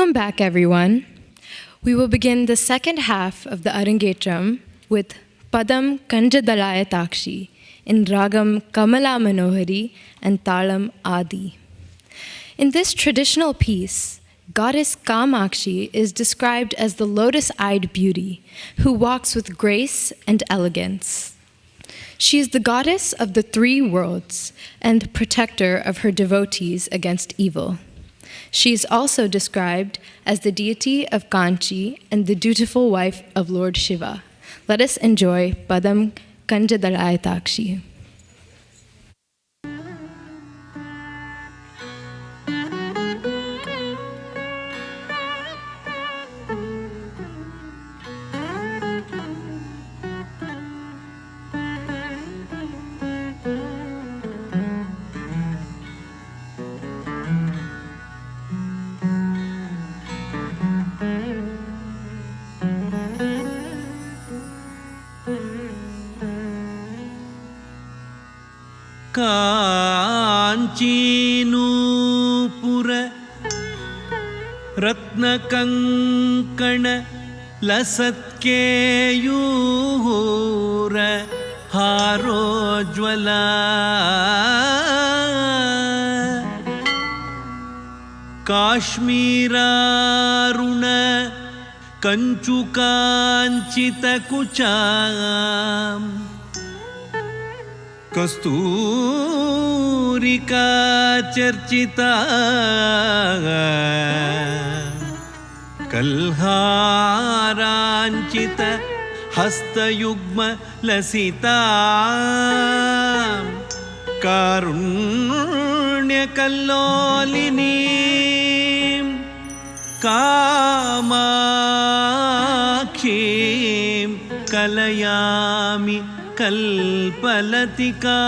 Welcome back, everyone. We will begin the second half of the Arangetram with Padam Kanjadalaya Takshi in Ragam Kamala Manohari and Talam Adi. In this traditional piece, Goddess Kamakshi is described as the lotus-eyed beauty who walks with grace and elegance. She is the goddess of the three worlds and protector of her devotees against evil. She is also described as the deity of Kanchi and the dutiful wife of Lord Shiva. Let us enjoy Padam Kanjadalaya Takshi. कांचीनूपुर Ratnakankan लसत्केयूर हारोज्वला काश्मीरारुण कंचुकांचितकुचाम् Kasturika चर्चिता कल्हारांचित हस्तयुग्म लसिता कारुण्यकल्लोलिनी कामाक्षीं कलयामि कल्पलतिका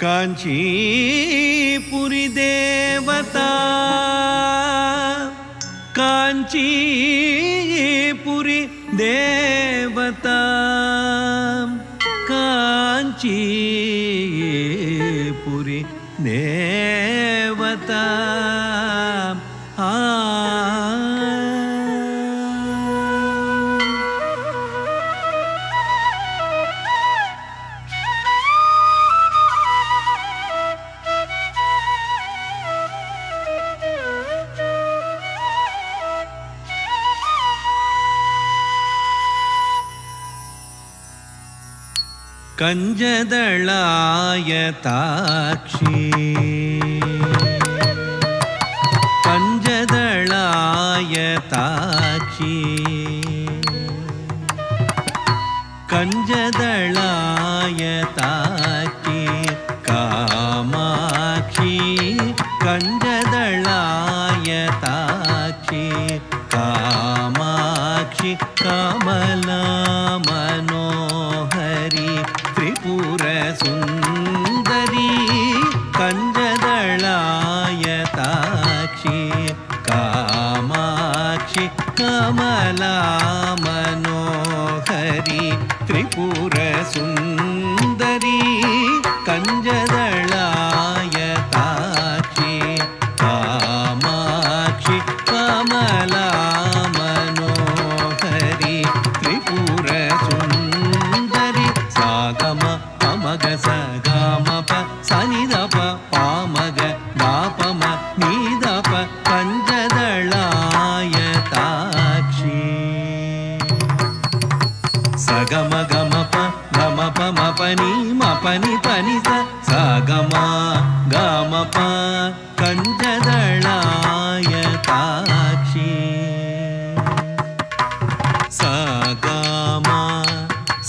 Kanchipuri देवता कांचीपुरी देवता कांचीपुरी देवता कंजदलाय ताक्षी कंजदलाय ताक्षी कंजदलाय ताक्षी कामाक्षी कंजदलाय ताक्षी कामाक्षी कमला मनोहरी त्रिपुर सुंदरी कंजदलाय ताक्षी कामाक्षी कमला मनोहरी त्रिपुर सुंदरी कंजदलाय ताक्षी कामाक्षी कमला मनोहरी त्रिपुर सुंदरी सागम पमग सगमप सनिदप पामग दापम नीदप कंजदलाय ताक्षी सगम गमप गमप मपनी मपनी पनि सगम गमप कंजदलाय ताक्षी सगम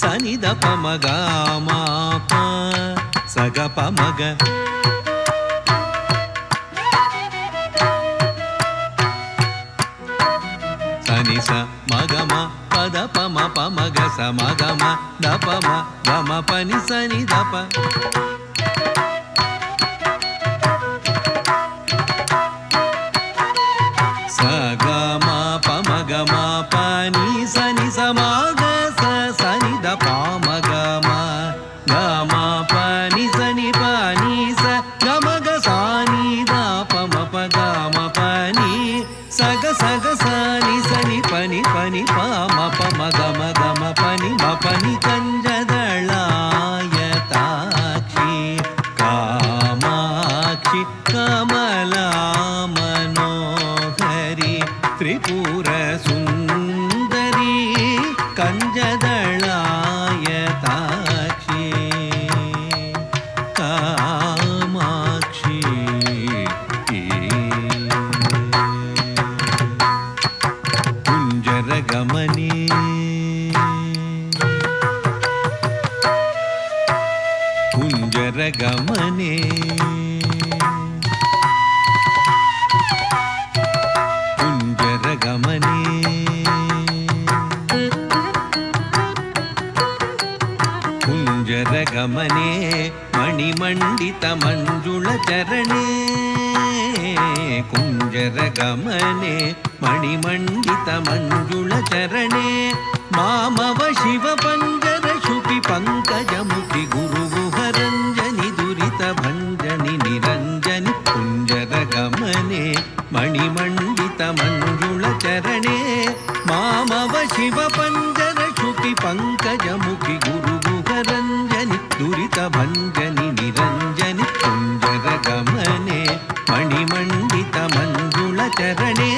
सनिदप मगमप सगप मग सनि स मगम पद पम पमग स मगम दपम गम पनि सनि दप सगम पमगम पनि सनि समग स सनि दप मगम गम पनि सनि पनि स गमग सनि दप సగ సగ సాని సని పని పని పామ పమ గమ గమ పని మ పని కంజదళాయతాక్షి కామాక్షి కమలా మనోహరి త్రిపుర సుందరి కంజదళాయతాక్షి కామాక్షి కుంజరగమని కుంజరగమనే కుంజరగమనే కుంజరగమనే మణిమండిత మంజుళ చరణే కుంజరగమనే మణిమండిత మంజుళ చరణే మామవ శివ పంజర శుపి పంకజముఖి గురుగుహరంజని దురిత భంజని నిరంజని కుంజరగమనే మణిమండిత మంజుళ చరణే మామవ శివ పంజర శుపి పంకజముఖి గురుగుహరంజని దురిత భంజని నిరంజని కుంజరగమనే మణిమండిత మంజుళ చరణే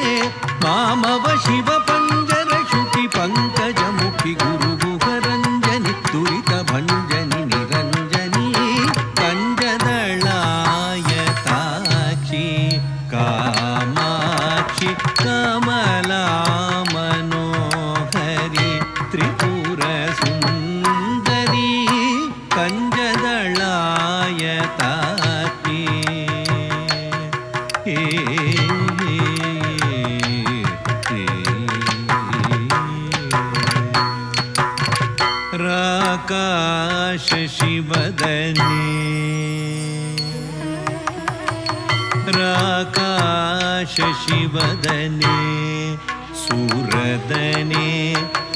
మామవ శివ పంజర శుచి పంకజముఖి గురుగుహరంజని దురిత భంజని నిరంజని కంజదళాయతాక్షి కామాక్షి కమలా మనోహరి త్రిపుర సుందరి కంజదళాయతాక్షి राकाश शिवदने राकाश शिवदने सूरदने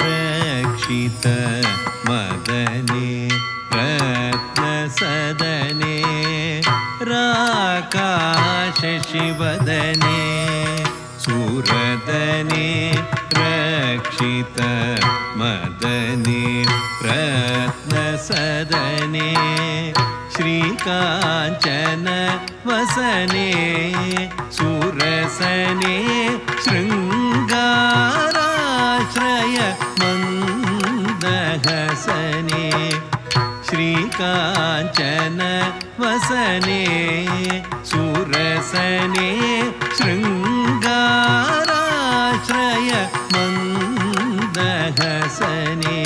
रक्षित मदने रत्नसदने राकाश शिवदने सूरदने रक्षित मदने रत्नसदने श्रीकाञ्चन वसने सुरसने शृङ्गाराश्रय मन्दहसने श्रीकाञ्चन वसने सुरसने शृङ्गाराश्रय मन्दहसने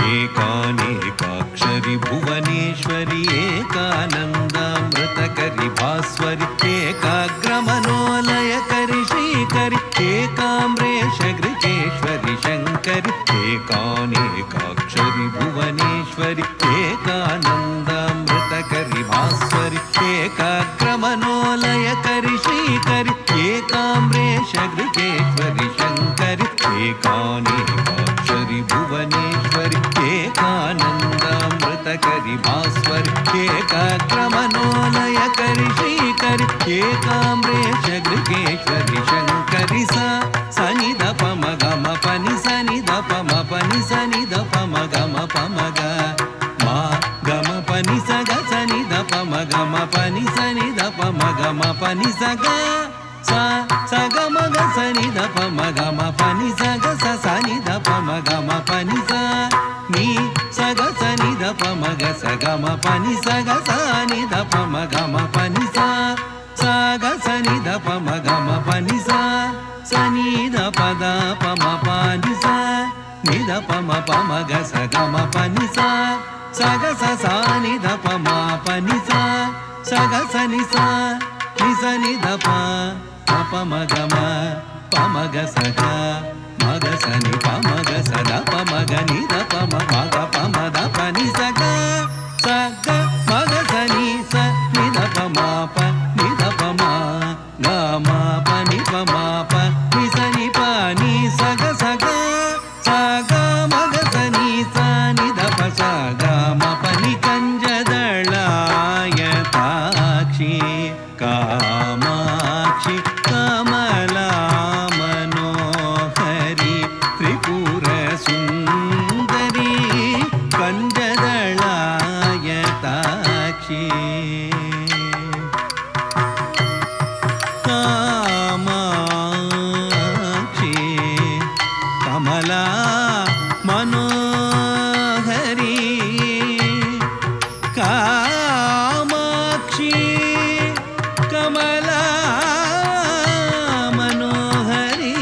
एकानेकाक्षरि भुवनेश्वरि एकानन्दामृतकरि भास्वरि एकाग्रमनोलयकरि श्रीकरि एकाम्रेश गृहेश्वरि शङ्करि एकानेकाक्षरि भुवनेश्वरि एकानन्दामृतकरि भास्वरि एकाग्रमनोलयकरि श्रीकरि एकाम्रेश गृहेश्वरि शङ्करि एकानेकाक्षरि भुवनेश्वरि एकानन्दामृतकरि भास्वरि एकाग्रमनोलयकरि श्रीकरि एकाम्रेश गृहेश्वरि शङ्करि सा सनि द पम गम पनि सनि द पम पनि सनि द पम गम पम ग मा गम पनि स ग सनि द पम गम पनि सनि द पम गम पनि स ग सा स ग म ग सनि द पम गम पनि स ग स सनि द पम गम पनि स नि स ग सनि द पम ग स ग म पनि स ग सनि द पम गम पनि स स ग सनि द पम गम पनि स सनि द पद पम पनि स नि द पम पम ग स ग म पनि स स ग स सनि द पम पनि स स ग सनि स नि स नि द प पम ग म पम ग स ग म ग स नि पम ग स द पम ग नि द पम म ग पम द प नि स ग म ग स नि स नि द पम प नि द पम ग म प नि पम प नि स नि प नि स ग म ग स नि स नि द प स ग म प नि कंजदळायताक्षि कामाक्षि कमला कमला मनोहरी कामाक्षी कमला मनोहरी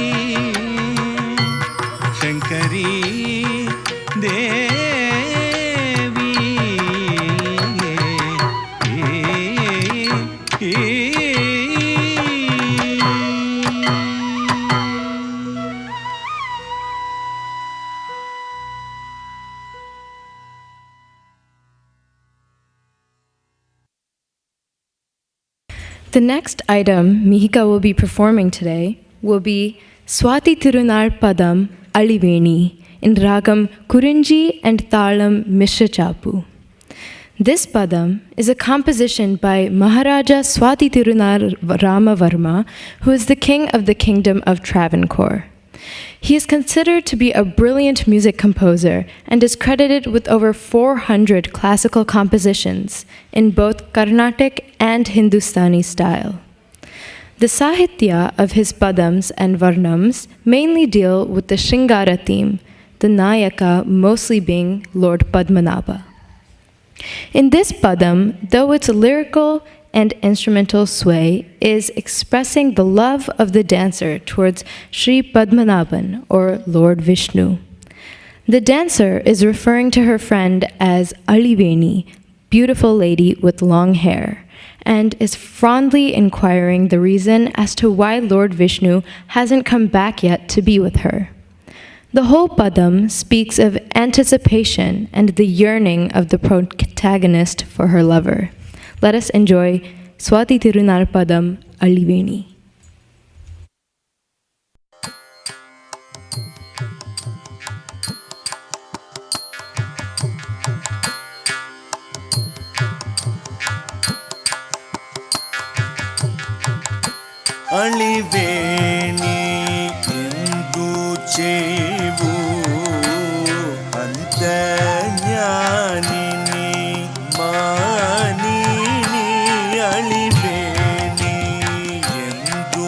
शंकरी देवी The next item Mihika will be performing today will be Swati Tirunal Padam Aliveni in Ragam Kurinji and Thalam Mishra Chapu. This padam is a composition by Maharaja Swati Tirunal Ramavarma, who is the king of the kingdom of Travancore. He is considered to be a brilliant music composer and is credited with over 400 classical compositions in both Carnatic and Hindustani style. The sahitya of his padams and varnams mainly deal with the Shringara theme, the Nayaka mostly being Lord Padmanabha. In this padam, though its lyrical and instrumental sway is expressing the love of the dancer towards Sri Padmanabhan, or Lord Vishnu. The dancer is referring to her friend as Aliveni, beautiful lady with long hair, and is fondly inquiring the reason as to why Lord Vishnu hasn't come back yet to be with her. The whole padam speaks of anticipation and the yearning of the protagonist for her lover. Let us enjoy Swati Tirunal Padam Aliveni. ಅಳಿವೇಣಿ ಎಂದು ಚೇವು ಅಂತರ್ಯಾಮಿನಿ ಮಾನಿನಿ ಅಳಿವೇಣಿ ಎಂದು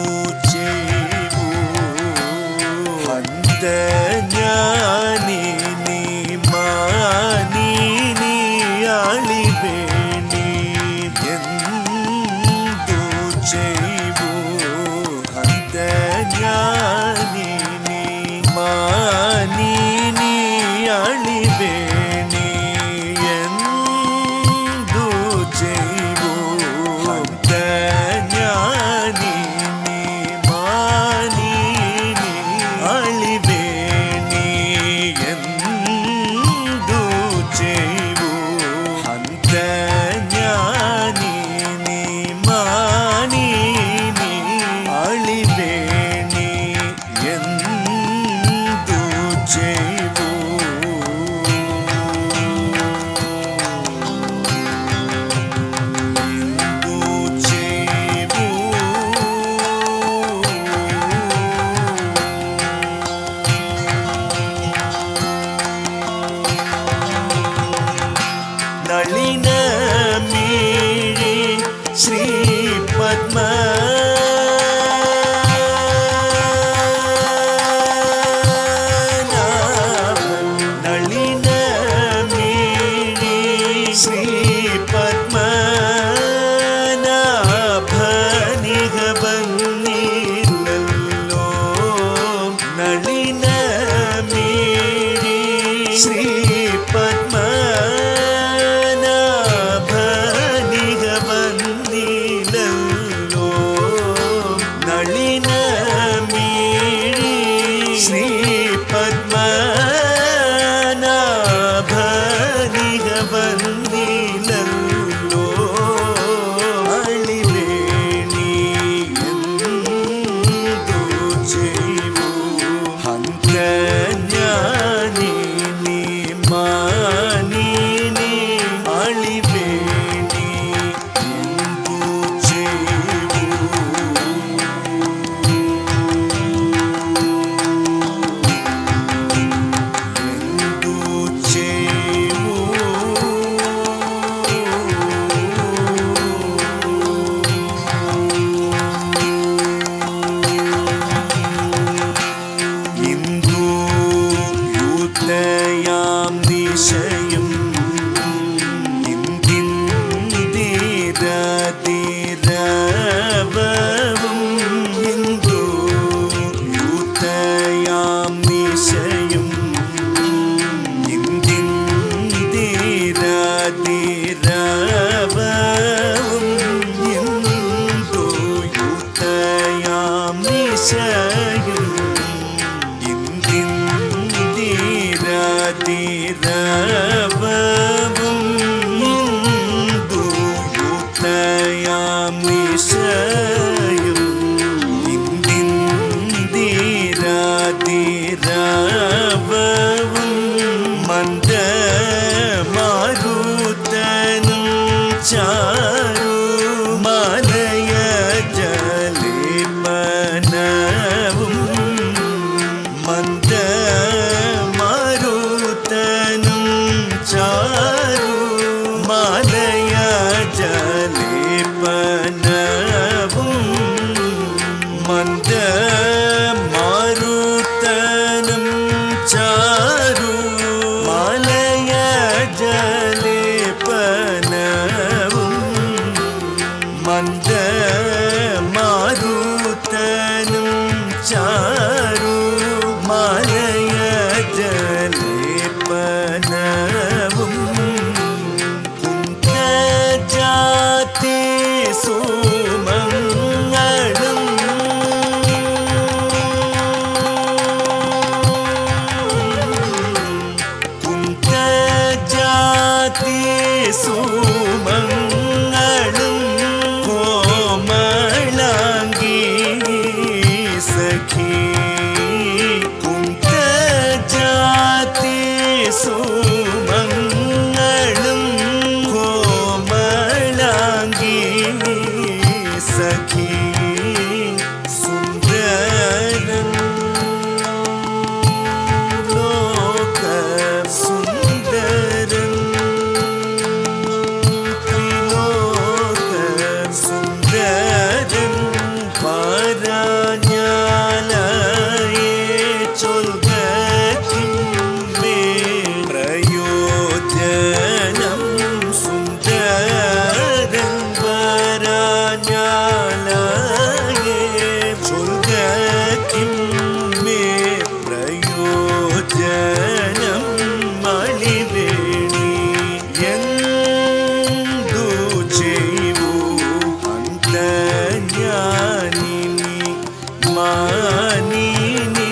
ಚೇವು ಅಂತರ್ಯಾಮಿನಿ ಮಾನಿನಿ ಅಳಿವೇಣಿ ಎಂದು ಚೇವು ಜ್ಞಾನಿನಿ ಮಾನಿನಿ ಅಳಿವೇಣಿ ಎಂದು ಜೈವು ಜ್ಞಾನಿನಿ ಮಾನಿನಿ ಅಳಿವೇಣಿ ಎಂದು ಜೈವು ಜ್ಞಾನಿನಿ ಮಾನಿನಿ ಅಳಿವೇಣಿ ಎಂದು ಜೈವು ಎಂದು ಜೈವು മന്ദമാരുതനും ചാരു മാലയ ജലേപനവും മന്ദമാരുതനും ചാരു മാലയ ജലേപനവും മന്ദമാരുതനും ചാരു മാലയ ജലേപനവും കുന്തജാതി സുമംഗളം കുന്തജാതി സുമംഗളം കോമളാംഗി സഖി കുന്തജാതി സുമംഗളം കോമളാംഗി സഖി സുന്ദരൻ ലോക സുന്ദരൻ ത്രിലോക സുന്ദരൻ പാരാഞ്ഞാലയേ ചൊൽകത്തിന്മേ പ്രയോജനം സുന്ദരൻ പാരാഞ്ഞാലയേ ചൊൽകത്തിന്മേ പ്രയോജനം മളിവേണി എന്തു ചെയ്യൂ അന്തജ്ഞാനിനി മാനിനി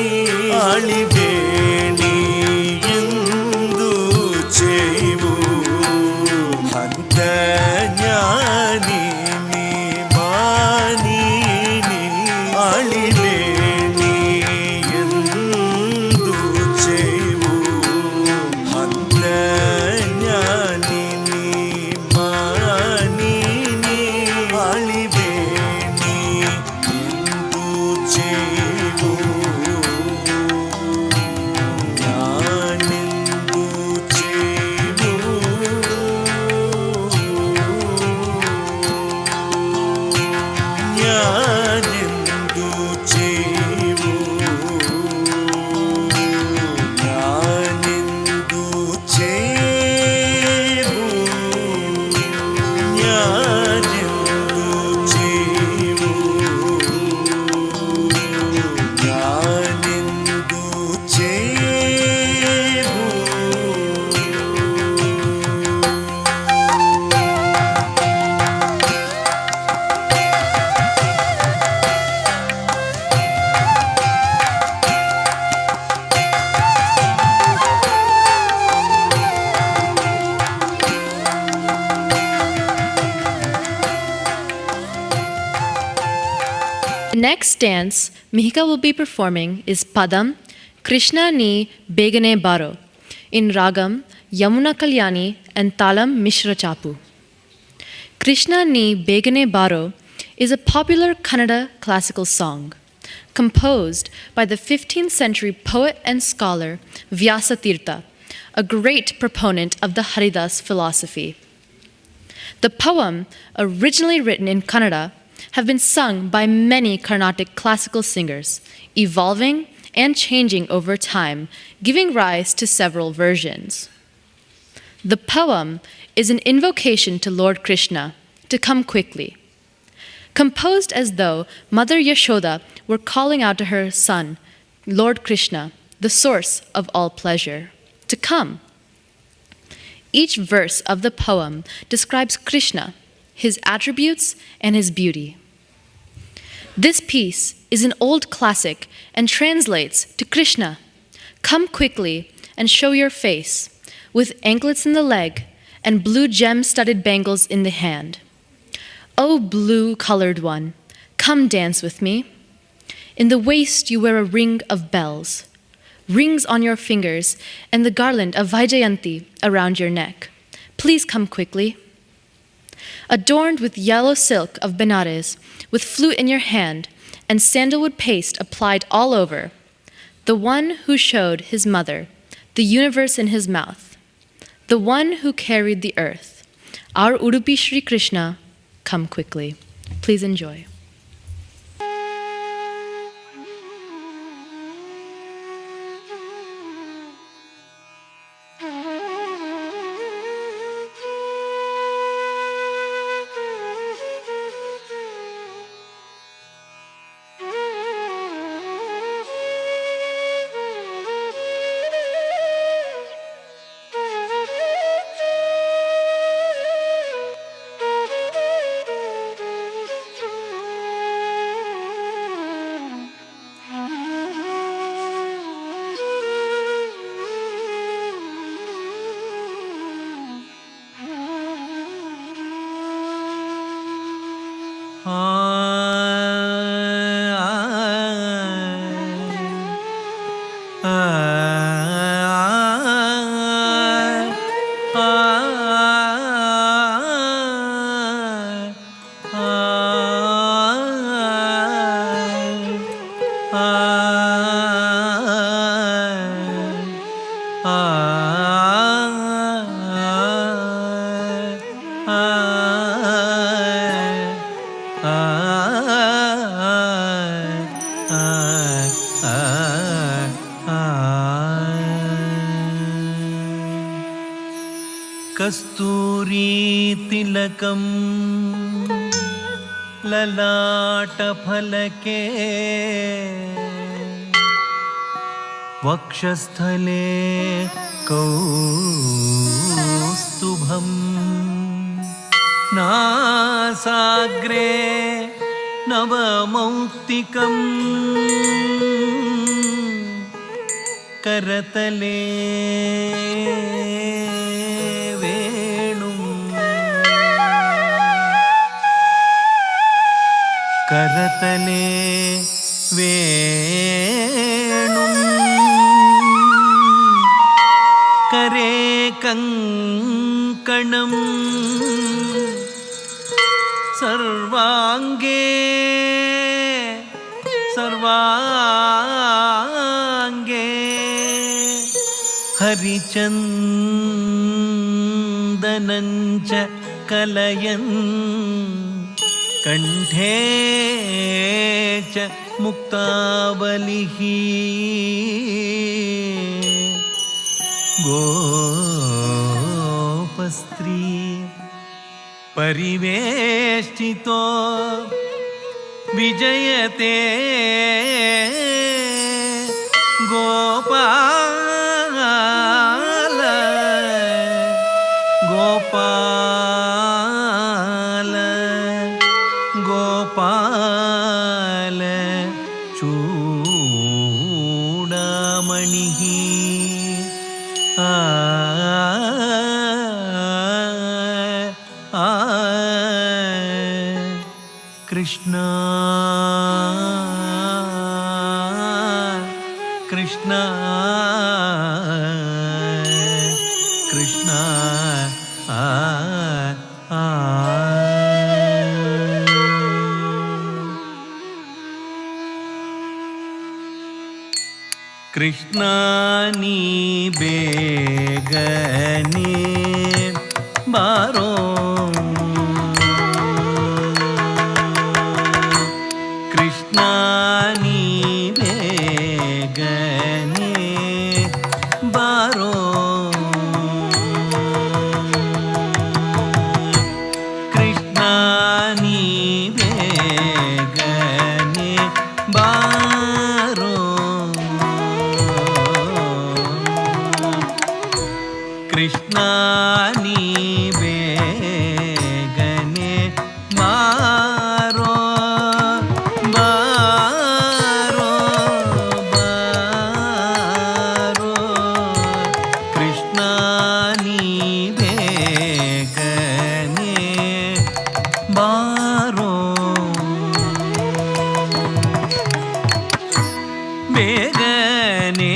അളിവേണി എന്തു ചെയ്യൂ അന്തജ്ഞാനിനി മാനിനി അളിവേണി എന്തു ചെയ്യൂ അന്തജ്ഞാനിനി മാനിനി അളിവേണി എന്തു ചെയ്യൂ ഞാനെന്തു ചെയ്യൂ ഞാനെന്തു ചെയ്യൂ ഞാനെന്തു ചെയ്യൂ ഞാനെന്തു ചെയ്യൂ ഞാനെന്തു ചെയ്യൂ The next dance Mihika will be performing is Padam Krishna Ni Begane Baro in Ragam Yamuna Kalyani and Talam Mishra Chapu. Krishna Ni Begane Baro is a popular Kannada classical song composed by the 15th century poet and scholar Vyasa Tirtha, a great proponent of the Haridas philosophy. The poem, originally written in Kannada, have been sung by many Carnatic classical singers, evolving and changing over time, giving rise to several versions. The poem is an invocation to Lord Krishna to come quickly. Composed as though Mother Yashoda were calling out to her son, Lord Krishna, the source of all pleasure, to come. Each verse of the poem describes Krishna, his attributes, and his beauty. This piece is an old classic and translates to Krishna, come quickly and show your face, with anklets in the leg and blue gem-studded bangles in the hand. O blue-colored one, come dance with me. In the waist you wear a ring of bells, rings on your fingers, and the garland of Vaijayanti around your neck. Please come quickly. Adorned with yellow silk of Benares, with flute in your hand and sandalwood paste applied all over, the one who showed his mother the universe in his mouth, the one who carried the earth, our Udupi Shri Krishna, come quickly. Please enjoy. कस्तूरी तिलकं ललाटफलके वक्षस्थले कौस्तुभं नासाग्रे नवमौक्तिकं करतले करतले वेणुं करे कंकणं सर्वांगे हरिचन्दनं च कलयन् कंठे च मुक्तावलिः गोपस्त्री परिवेष्टितो विजयते गोपाल गोपाल गोपाल चूडामणिः कृष्ण कृष्ण कृष्ण कृष्णानी बेगने बारो कृष्णानी बेगने बारो कृष्णानी बेगने बारो कृष्णानी बेगने मारो बारो बारो कृष्णानी बेगने बारो बेगने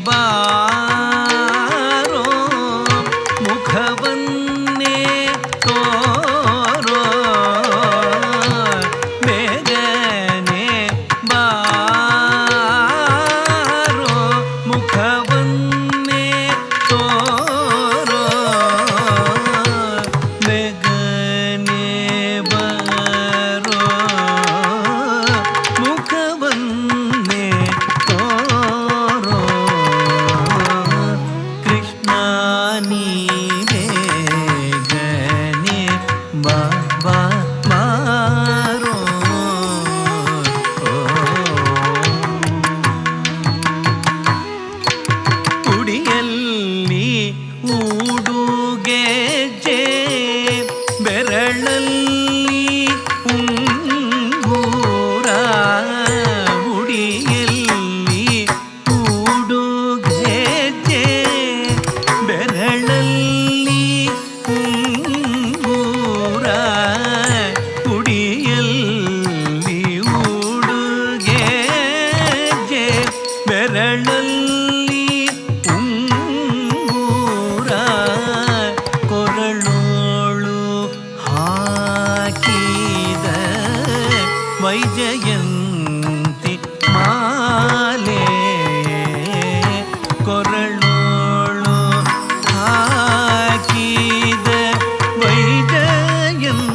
बारो मुखवन्ने तोरो बेगने बारो ಕೊರಳಲ್ಲಿ ಉಂಗುರ ಕೊರಳೋಳು ಹಾಕಿದ ವೈಜಯಂತಿ ಮಾಲೆ ಕೊರಳೋಳು ಹಾಕಿದ ವೈಜಯಂತಿ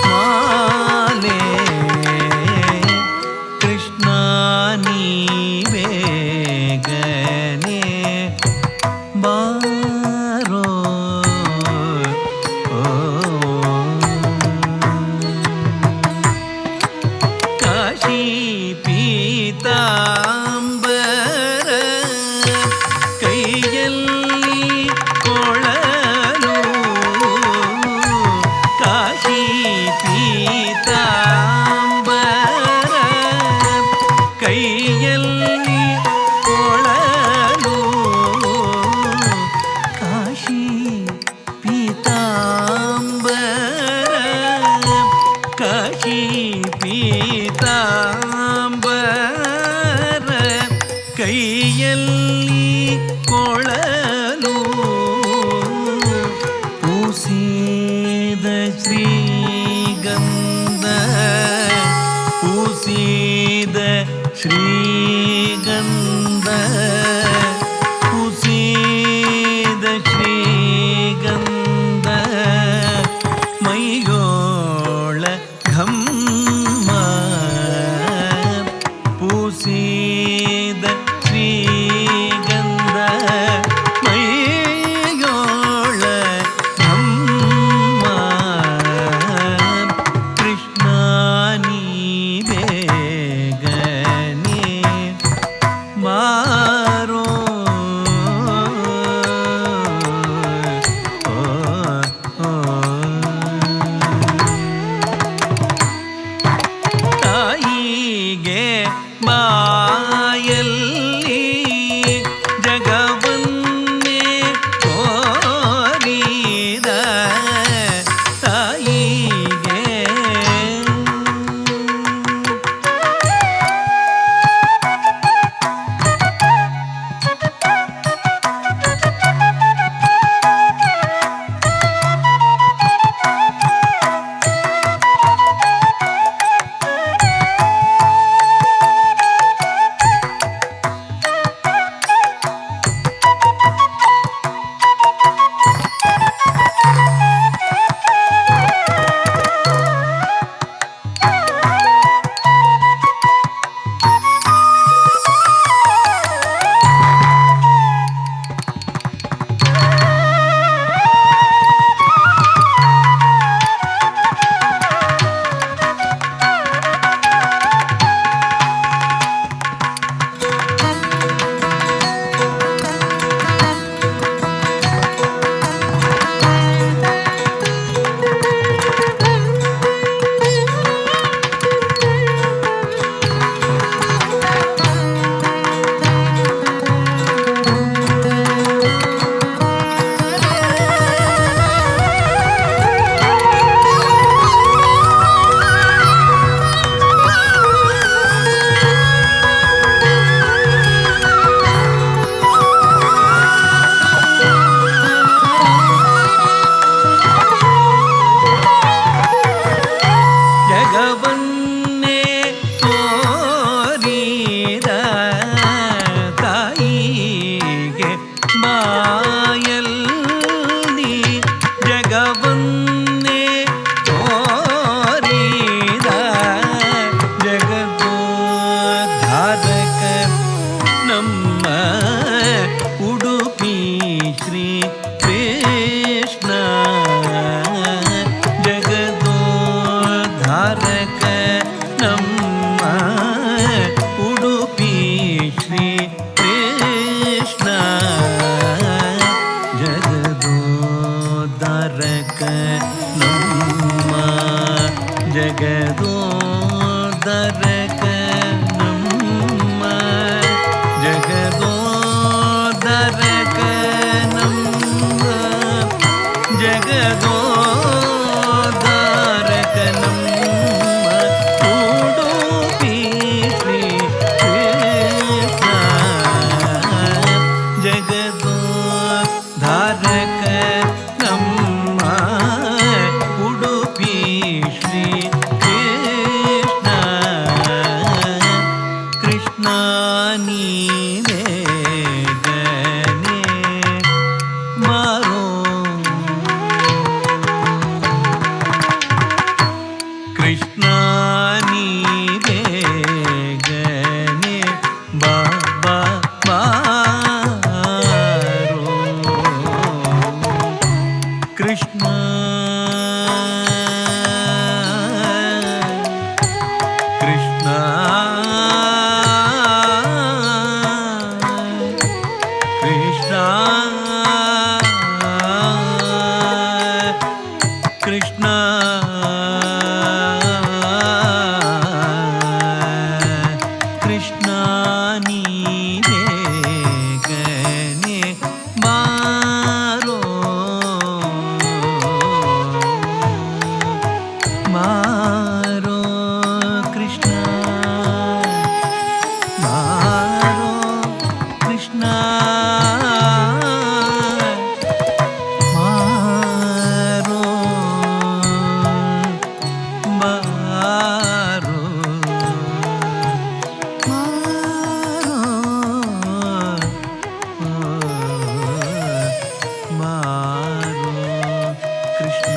ಮಾಲೆ ಕೃಷ್ಣ ನೀ ಬೇಗನೆ ಬಾರೋ ಕಾಶಿ ಪೀತಾಂಬರ ಕೈಯಲ್ಲಿ ಕೊಳಲು ಕಾಶಿ ಪೀತಾಂಬರ ಕೈಯಲ್ಲಿ ಕೊಳಲು ಕಾಶಿ ಪೀತಾಂಬರ ಕಾಶಿ ಪೀತಾಂಬರ ಕೈಯಲ್ಲಿ ಕೊಳಲು ಪೂಸಿದ ಶ್ರೀಗಂಧ ಪೂಸಿದ ಶ್ರೀಗಂಧ ಪೂಸಿದ ಶ್ರೀಗಂಧ ಮೈಯೋಳ ಘಮ್ಮ ಪೂಸಿದ ಶ್ರೀಗಂಧ ಮೈಯೋಳ ಘಮ್ಮ ಕೃಷ್ಣ ನೀ ಬೇಗನೆ ಮಾರೋ ತಾಯಿಗೆ ಬಾಯಲ್ಲಿ ಜಗವನ್ನೇ ತೋರಿದ ತಾಯಿಗೆ ಜಗವನ್ನೇ ತೋರಿದ ತಾಯಿಗೆ ಬಾಯಲ್ಲಿ ಜಗವನ್ನೇ ತೋರಿದ ಜಗದೋದ್ಧಾರಕ ನಮ್ಮ ಉಡುಪಿ ಶ್ರೀ ಕೃಷ್ಣ ಜಗದೋದ್ಧಾರಕ ನಮ್ಮ ಉಡುಪಿ ಶ್ರೀ ಕೃಷ್ಣ ಜಗದೋದ್ಧಾರಕ ನಮ್ಮ ಜಗದೋದ್ಧಾರಕ ನಮ್ಮ ಜಗದೋದ್ಧಾರಕ ನಮ್ಮ ಜಗದೋದ್ಧಾರಕ ನಮ್ಮ ಉಡುಪಿ ಶ್ರೀ ಕೃಷ್ಣ ಬೇಗನೆ ಬಾರೋ ಕೃಷ್ಣ ನೀ ಬೇಗನೆ ಬಾ ಬಾ ಬಾರೋ ಕೃಷ್ಣ ಕೃಷ್ಣ ಕೃಷ್ಣ ಕೃಷ್ಣ ಕೃಷ್ಣ ನೀ ಬೇಗನೆ ಬಾರೋ ಬಾರೋ ಕೃಷ್ಣ ಬಾರೋ ಕೃಷ್ಣ ಬಾರೋ ಬಾರೋ ಬಾರೋ Krishna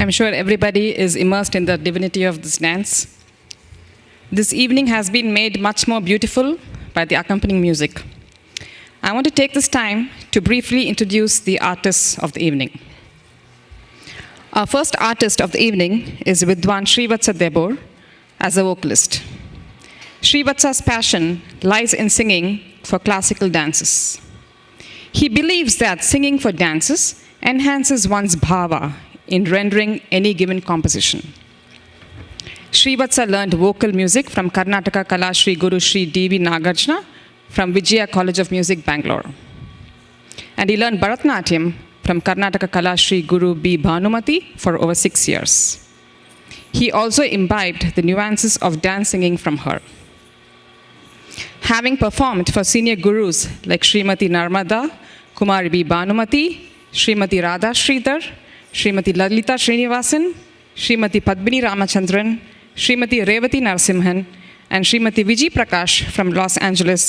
I'm sure everybody is immersed in the divinity of this dance. This evening has been made much more beautiful by the accompanying music. I want to take this time to briefly introduce the artists of the evening. Our first artist of the evening is Vidwan Srivatsa Debor as a vocalist. Srivatsa's passion lies in singing for classical dances. He believes that singing for dances enhances one's bhava in rendering any given composition. Srivatsa learned vocal music from Karnataka Kala Shri Guru Shri D.V. Nagarjuna from Vijaya College of Music, Bangalore. And he learned Bharatanatyam from Karnataka Kala Shri Guru B. Bhanumati for over 6 years. He also imbibed the nuances of dance singing from her. Having performed for senior gurus like Srimati Narmada, Kumari B. Bhanumati, Srimati Radha Sridhar, Srimati Lalita Srinivasan, Srimati Padmini Ramachandran, Srimati Revati Narasimhan, and Srimati Vijay Prakash from Los Angeles,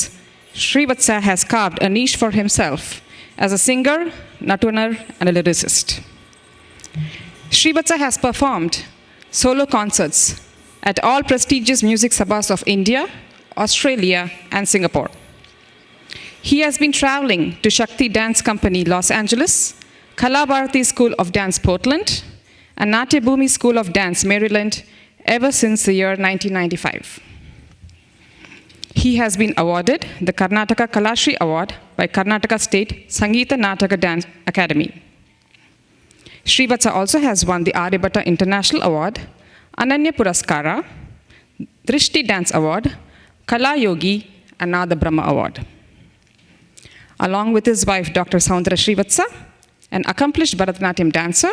Srivatsa has carved a niche for himself as a singer, natunar, and a lyricist. Srivatsa has performed solo concerts at all prestigious music sabhas of India, Australia, and Singapore. He has been traveling to Shakti Dance Company, Los Angeles, Kala Bharati School of Dance, Portland, and Natya Bhumi School of Dance, Maryland, ever since the year 1995. He has been awarded the Karnataka Kalashri Award by Karnataka State Sangeeta Nataka Dance Academy. Srivatsa also has won the Aryabhatta International Award, Ananya Puraskara, Drishti Dance Award, Kala Yogi, and Nada Brahma Award. Along with his wife, Dr. Soundra Srivatsa, an accomplished Bharatanatyam dancer,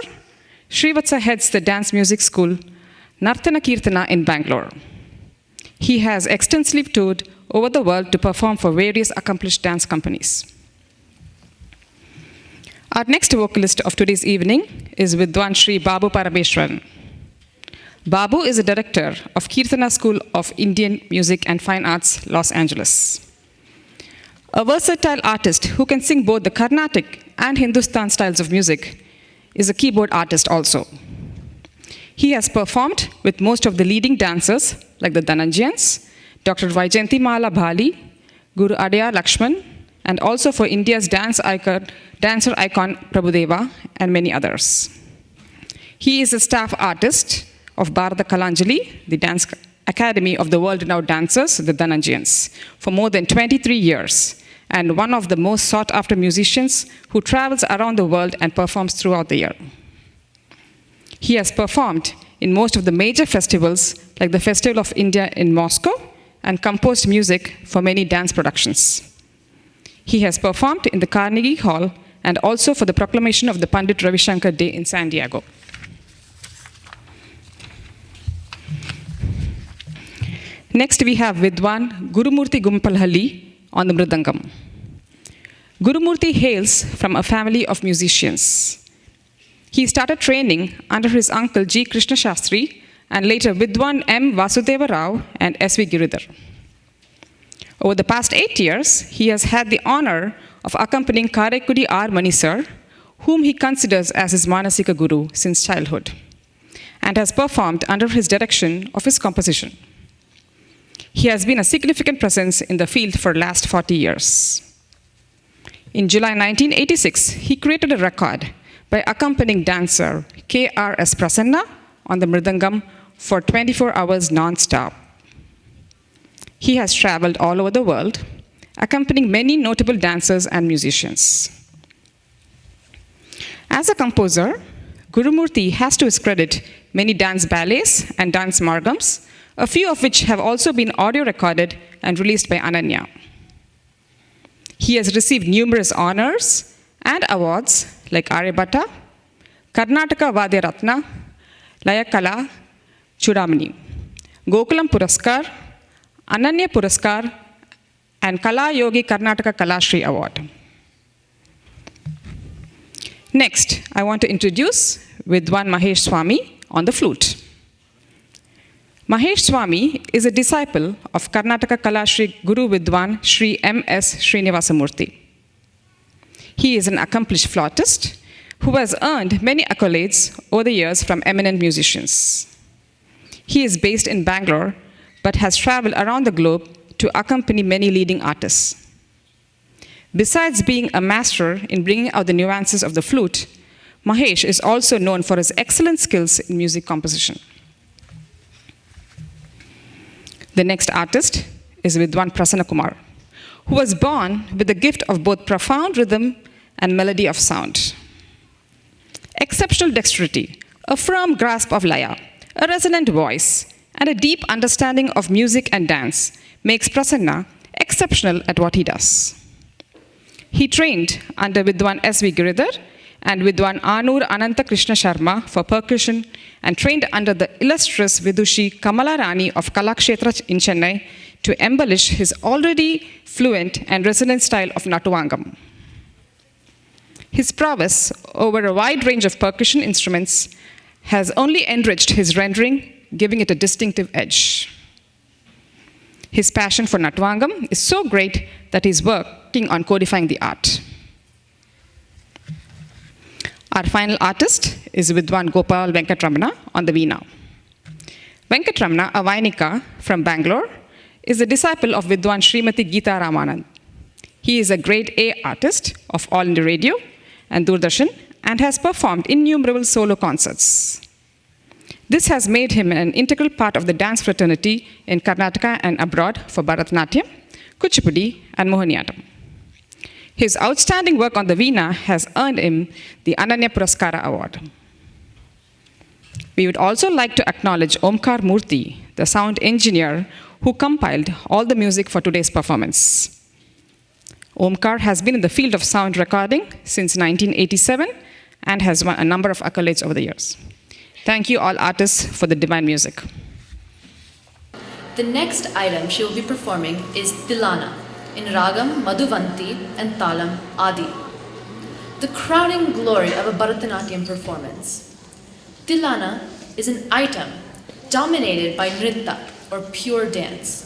Srivatsa heads the dance music school, Nartana Kirtana in Bangalore. He has extensively toured over the world to perform for various accomplished dance companies. Our next vocalist of today's evening is Vidwan Shri Babu Parameshwaran. Babu is a director of Kirtana School of Indian Music and Fine Arts, Los Angeles. A versatile artist who can sing both the Carnatic and Hindustan styles of music is a keyboard artist also. He has performed with most of the leading dancers like the Dhananjayans, Dr. Vaijayanti Mala Bali, Guru Adya Lakshman, and also for India's dancer icon Prabhudeva and many others. He is a staff artist of Bharata Kalanjali, the dance academy of the world-renowned dancers, the Dhananjayans, for more than 23 years, and one of the most sought-after musicians who travels around the world and performs throughout the year. He has performed in most of the major festivals, like the Festival of India in Moscow, and composed music for many dance productions. He has performed in the Carnegie Hall and also for the proclamation of the Pandit Ravi Shankar Day in San Diego. Next, we have Vidwan Gurumurthy Gumpalhalli on the Mridangam. Gurumurthy hails from a family of musicians. He started training under his uncle G. Krishna Shastri and later Vidwan M. Vasudeva Rao and S.V. Giridhar. Over the past 8 years, he has had the honor of accompanying Karaikudi R. Mani sir, whom he considers as his Manasika guru since childhood, and has performed under his direction of his composition. He has been a significant presence in the field for the last 40 years. In July 1986, he created a record by accompanying dancer K.R.S. Prasanna on the mridangam for 24 hours non-stop. He has traveled all over the world, accompanying many notable dancers and musicians. As a composer, Gurumurthy has to his credit many dance ballets and dance margams, a few of which have also been audio recorded and released by Ananya. He has received numerous honors and awards like Aryabhatta, Karnataka Vadya Ratna, Layakala Chudamani, Gokulam Puraskar, Ananya Puraskar, and Kala Yogi Karnataka Kalashri Award. Next, I want to introduce Vidwan Mahesh Swami on the flute. Mahesh Swami is a disciple of Karnataka Kalashri Guru Vidwan Sri M.S. Srinivasamurthy. He is an accomplished flautist who has earned many accolades over the years from eminent musicians. He is based in Bangalore, but has traveled around the globe to accompany many leading artists. Besides being a master in bringing out the nuances of the flute, Mahesh is also known for his excellent skills in music composition. The next artist is Vidwan Prasanna Kumar, who was born with the gift of both profound rhythm and melody of sound. Exceptional dexterity, a firm grasp of laya, a resonant voice, and a deep understanding of music and dance makes Prasanna exceptional at what he does. He trained under Vidwan S.V. Giridhar and Vidwan Anur Ananta Krishna Sharma for percussion and trained under the illustrious Vidushi Kamala Rani of Kalakshetra in Chennai to embellish his already fluent and resonant style of Natuvangam. His prowess over a wide range of percussion instruments has only enriched his rendering, giving it a distinctive edge. His passion for Natuvangam is so great that he's working on codifying the art. Our final artist is Vidwan Gopal Venkatramana on the veena. Venkatramana, a Vainika from Bangalore, is a disciple of Vidwan Srimati Geeta Ramanand. He is a grade A artist of All India Radio and Doordarshan and has performed innumerable solo concerts. This has made him an integral part of the dance fraternity in Karnataka and abroad for Bharatanatyam, Kuchipudi, and Mohiniyattam. His outstanding work on the veena has earned him the Ananya Puraskara Award. We would also like to acknowledge Omkar Murthy, the sound engineer who compiled all the music for today's performance. Omkar has been in the field of sound recording since 1987 and has won a number of accolades over the years. Thank you all artists for the divine music. The next item she will be performing is Tilana in Ragam Madhuvanti and Talam Adi, the crowning glory of a Bharatanatyam performance. Tilana is an item dominated by nritta, or pure dance.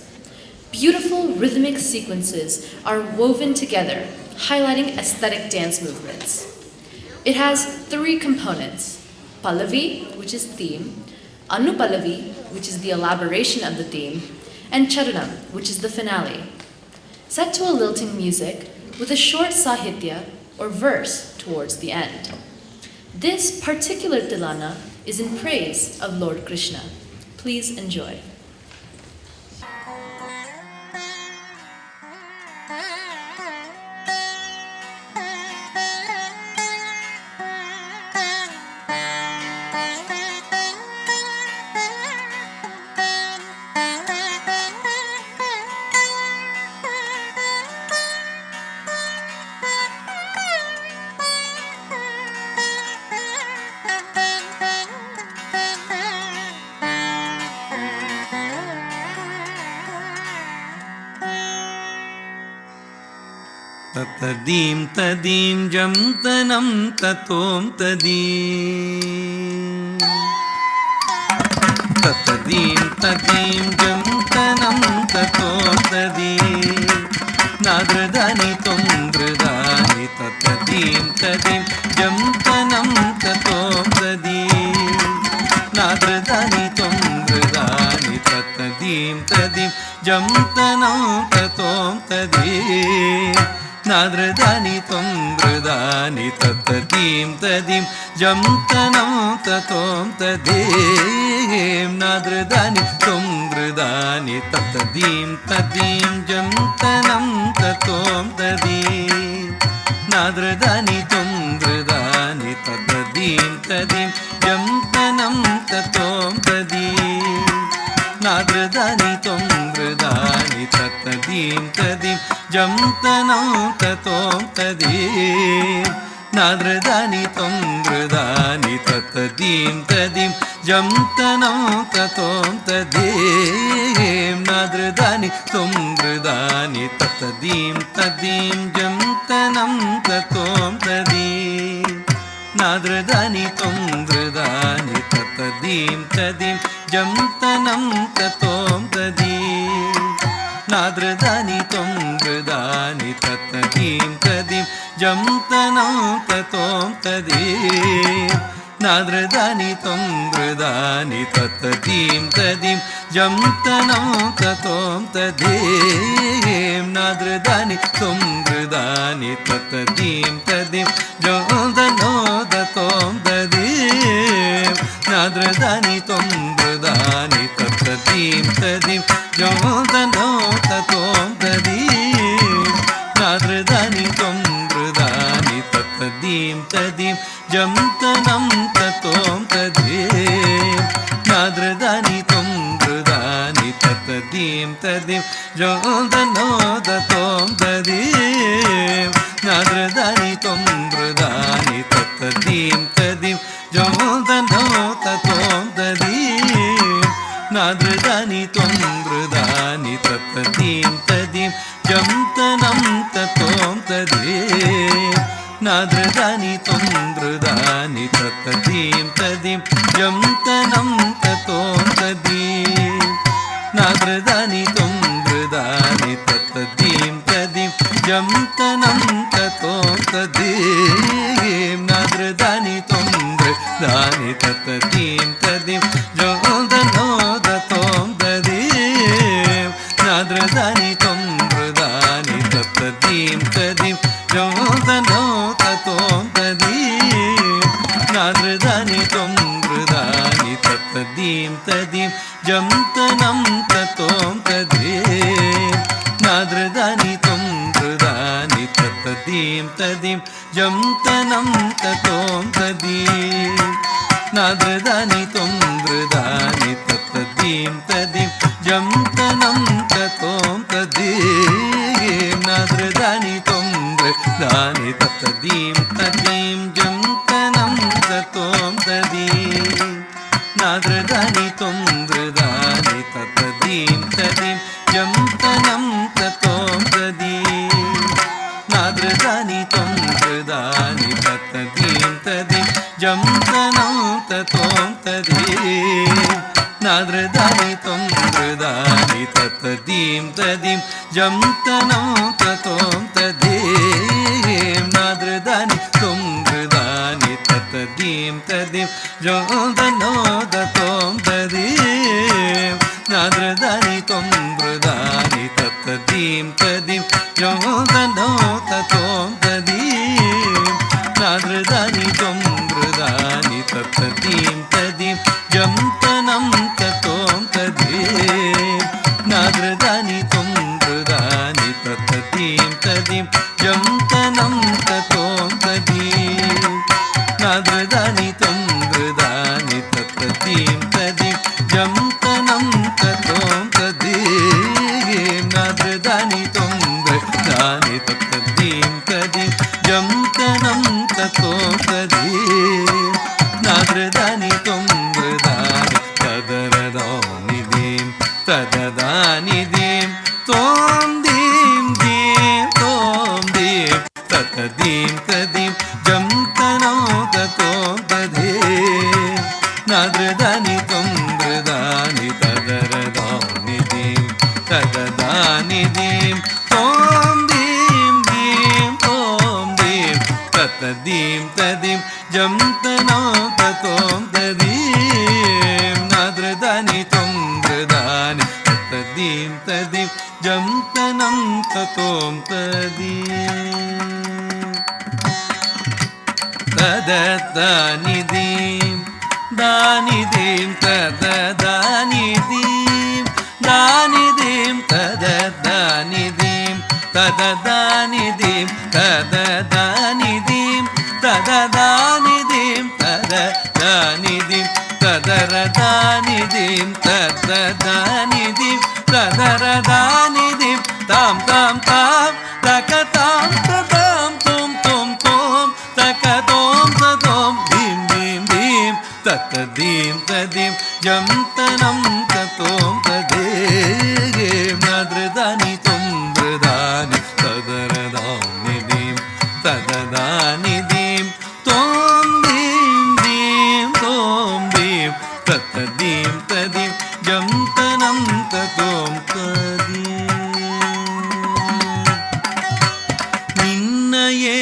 Beautiful rhythmic sequences are woven together, highlighting aesthetic dance movements. It has 3 components: Pallavi, which is theme, Anupallavi, which is the elaboration of the theme, and Charanam, which is the finale. Set to a lilting music with a short sahitya, or verse, towards the end. This particular Tilana is in praise of Lord Krishna. Please enjoy. ततदीं तदीं जं तनं ततों तदीं ततदीं तदीं जं तनं ततों तदीं नाद्रदानि त्वं दृदानि ततदीं तदीं जं तनं ततों तदीं नाद्रदानि त्वं दृदानि ततदीं तदीं जं तनं ततों तदीं नाद्रदानि त्वं दृदानि ततदीं तदीं जं तनं ततों तदीं नाद्रदानि त्वं दृदानि ततदीं तदीं जं तनं ततों तदीं नाद्रदानि त्वं दृदानि ततदीं तदीं जं तनं ततों तदीं नाद्रदानि त्वं दृदानि ततदीं तदीं जं तनं ततों तदीं नाद्रदानि त्वं दृदानि ततदीं तदीं जं तनं ततों तदीं नाद्रदानि त्वं दृदानि ततदीं तदीं जं तनं ततों तदीं नाद्रदानि त्वं दृदानि ततदीं तदीं जं तनं ततों तदीं नाद्रदानि त्वं दृदानि ततदीं तदीं जं तनं ततों तदीं नाद्रदानि त्वं दृदानि ततदीं तदीं जं तनं ततों तदीं नाद्रदानि त्वं दृदानि ततदीं तदीं जं तनं ततों तदीं नाद्रदानि त्वं दृदानि ततदीं तदीं जं तनं ततों तदीं नाद्रदानि त्वं दृदानि ततदीं तदीं जं तनं ततों तदीं नाद्रदानि त्वं दृदानि ततदीं तदीं जं तनं ततों तदीं नाद्रदानि त्वं दृदानि ततदीं तदीं जं तनं ततों तदीं नाद्रदानि त्वं दृदानि ततदीं तदीं जं तनं ततों तदीं नाद्रदानि त्वं दृदानि ततदीं तदीं जं तनं ततों तदीं नाद्रदानि त्वं दृदानि ततदीं तदीं जं तनं ततों तदीं नाद्रदानि त्वं दृदानि ततदीं तदीं जं तनं ततों तदीं नाद्रदानि त्वं दृदानि ततदीं तदीं जं तनं ततों तदीं नाद्रदानि त्वं दृदानि ततदीं तदीं जं तनं ततों तदीं नाद्रदानि त्वं दृदानि ततदीं तदीं जं तनं ततों तदीं नाद्रदानि त्वं दृदानि ततदीं तदीं जं तनं ततों तदीं नाद्रदानि त्वं दृदानि ततदीं तदीं जं तनं ततों तदीं नाद्रदानि त्वं दृदानि ततदीं तदीं जं तनं ततों तदीं नाद्रदानि त्वं दृदानि ततदीं तदीं जं तनं ततों तदीं नाद्रदानि त्वं दृदानि ततदीं तदीं जं तनं ततों तदीं नाद्रदानि त्वं दृदानि ततदीं तदीं जं तनं ततों तदीं नाद्रदानि त्वं दृदानि ततदीं तदीं जं तनं ततों तदीं नाद्रदानि त्वं दृदानि ततदीं तदीं जं तनं ततों तदीं नाद्रदानि त्वं दृदानि ततदीं तदीं जं तनं ततों तदीं नाद्रदानि त्वं दृदानि ततदीं तदीं जं तनं ततों तदीं नाद्रदानि त्वं दृदानि ततदीं तदीं जं तनं ततों तदीं नाद्रदानि त्वं दृदानि तदरदानिदीं तददानिदीं त्वं दीं दीं त्वं दीं ನಾದೃದಾನಿ ತುಂದೃದಾನಿ ತದರದಾನಿ ದೀಂ ತದದಾನಿ ದೀಂ ತೋಂ ದೀಂ ದೀಂ ತೋಂ ದೀಂ ತದೀಂ ತದೀಂ ಜಂ ತನಂ ತತೋಂ ತದೀಂ ನಾದೃದಾನಿ ತುಂದೃದಾನಿ ತದೀಂ ತದೀಂ ಜಂ ತನಂ ತತೋಂ ತದೀಂ ತದದಾನಿ ದೀಂ ದಾನಿ ದೀಂ ತದದಾನಿ ದೀಂ ದಾನಿ ದೀಂ ತದದಾನಿ ದೀಂ ತದದಾನಿ ದೀಂ ತದದಾನಿ ದೀಂ ತದದಾನಿ ದೀಂ ತದದಾನಿ ದೀಂ ತದರದಾನಿ ದೀಂ ತದದಾನಿ ದೀಂ ತದರದಾನಿ ದೀಂ ತಾಂ ತಾಂ ತಾಂ ತಕ ತಾಂ ತದಾಂ ತೋಂ ತೋಂ ತೋಂ ತಕ ತೋಂ ತೋಂ ದೀಂ ದೀಂ ದೀಂ ತತ ದೀಂ ತದೀಂ ಜಂ ತನಂ ತತೋಂ ತದೇಂ ನಾದೃದಾನಿ ತುಂದೃದಾನಿ ತದರದಾನಿ ದೀಂ ತದದಾನಿ ದೀಂ ತೋಂ ದೀಂ ದೀಂ ತೋಂ ದೀಂ ತತ ದೀಂ ತದೀಂ ಜಂ ತನಂ ತತೋಂ ತದೀಂ நின்னையே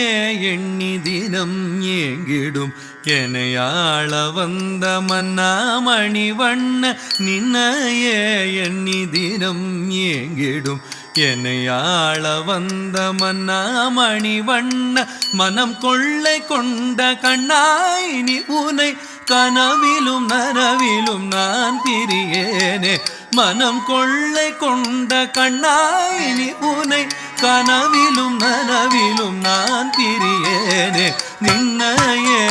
எண்ணி தினம் ஏங்கிடும் எனையாள வந்த மன்னாமணி வண்ண நின்னையே எண்ணி தினம் ஏங்கிடும் எனையாள வந்த மன்னாமணி வண்ண மனம் கொள்ளை கொண்ட கண்ணாய் நீ உனை கனவிலும் நனவிலும் நான் பிரியேனே மனம் கொள்ளை கொண்ட கண்ணாய் நீ உனை கனவிலும் நனவிலும் நான் பிரியேனே நின்னையே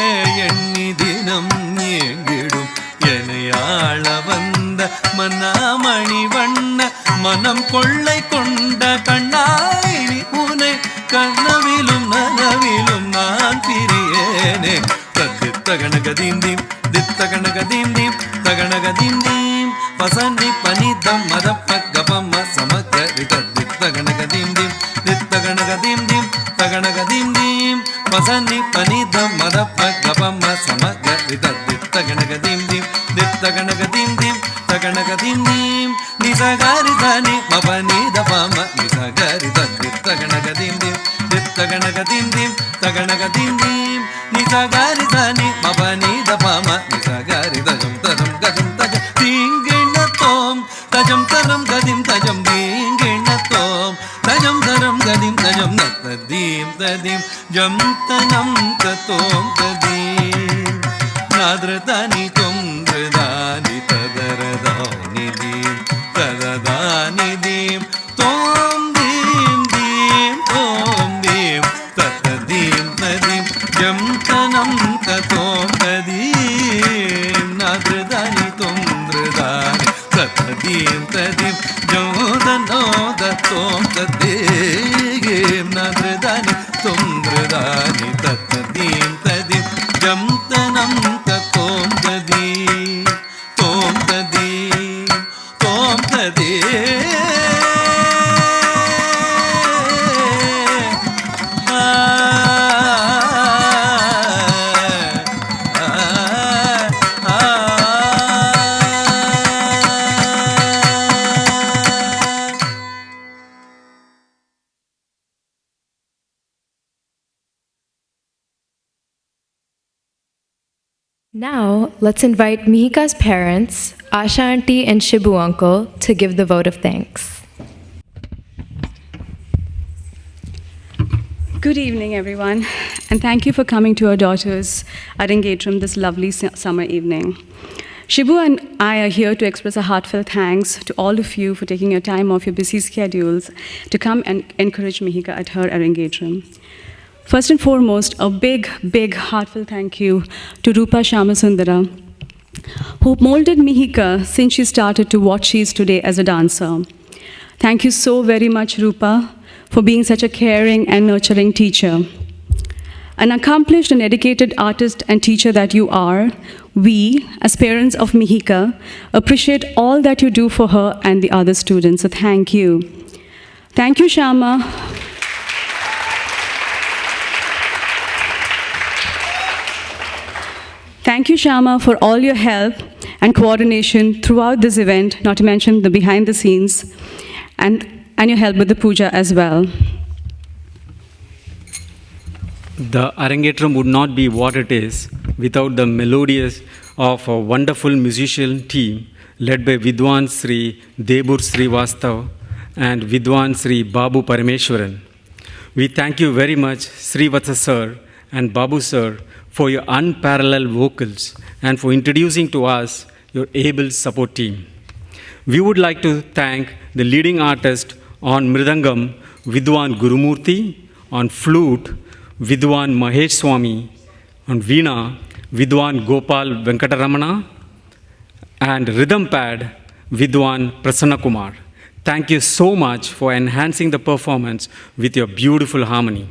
எண்ணி தினம் ஏங்கிடும் எனையாள வந்த மன்னாமணி வண்ண மனம் கொள்ளை கொண்ட கண்ணாய் நீ உனை கனவிலும் நனவிலும் நான் பிரியேனே தத்தித்த கணகதீம் தீம் தித்த கணகதீம் தீம் தகணகதீம் தீம் பசன்னி பனிதம் மதப்ப கபம்ம சமக்கரி தத்தித்த கணகதீம் தீம் தித்த கணகதீம் தீம் தகணகதீம் தீம் பசன்னி பனிதம் மதப்ப கபம்ம சமக்கரி தத்தித்த கணகதீம் தீம் தித்த கணகதீம் தீம் தகணகதீம் தீம் நிசகாரி தனி மபனி தபம நிசகாரி தத்தித்த கணகதீம் தீம் தித்த கணகதீம் தீம் தகணகதீம் தீம் நிசகாரி தனி மபனி தபம நிசகாரி தஜம் தரம் கஜம் தஜம் தீங்கிணத்தோம் தஜம் தரம் கதிம் தஜம் தீங்கிணத்தோம் தஜம் தரம் கதிம் தஜம் நத்ததீம் ததீம் ஜம் தனம் தத்தோம் ததீம் நாதரதானி தொந்திரதானி ததரதானி தீம் தததானி தீம் தோம் தீம் தீம் தோம் தீம் தத்ததீம் ததீம் ஜம் தனம் தத்தோம் ததீம் நாதரதானி தொந்திரதானி தத்ததீம் ததீம் ஜோதனோ தத்தோம் ததீம் நாதரதானி தொந்திரதானி தத்ததீம் ததீம் ஜம் தனம் தத்தோம் ததீம் தோம் ததீம் தோம் ததீம் Now, let's invite Mihika's parents, Asha auntie and Shibu uncle, to give the vote of thanks. Good evening, everyone, and thank you for coming to our daughter's Arangetram this lovely summer evening. Shibu and I are here to express a heartfelt thanks to all of you for taking your time off your busy schedules to come and encourage Mihika at her Arangetram. First and foremost, a big, big heartfelt thank you to Rupa Shamasundara, who molded Mihika since she started to what she is today as a dancer. Thank you so very much, Rupa, for being such a caring and nurturing teacher. An accomplished and dedicated artist and teacher that you are, we, as parents of Mihika, appreciate all that you do for her and the other students, so thank you. Thank you, Shama. Thank you, Shama, for all your help and coordination throughout this event, not to mention the behind the scenes, and your help with the puja as well. The Arangetram would not be what it is without the melodious of a wonderful musician team led by Vidwan Sri Debur Srivastav and Vidwan Sri Babu Parameshwaran. We thank you very much, Srivatsa sir and Babu sir, for your unparalleled vocals and for introducing to us your able support team. We would like to thank the leading artist on Mridangam, Vidwan Gurumurthy, on flute, Vidwan Mahesh Swami, on Veena, Vidwan Gopal Venkataramana, and rhythm pad, Vidwan Prasanna Kumar. Thank you so much for enhancing the performance with your beautiful harmony.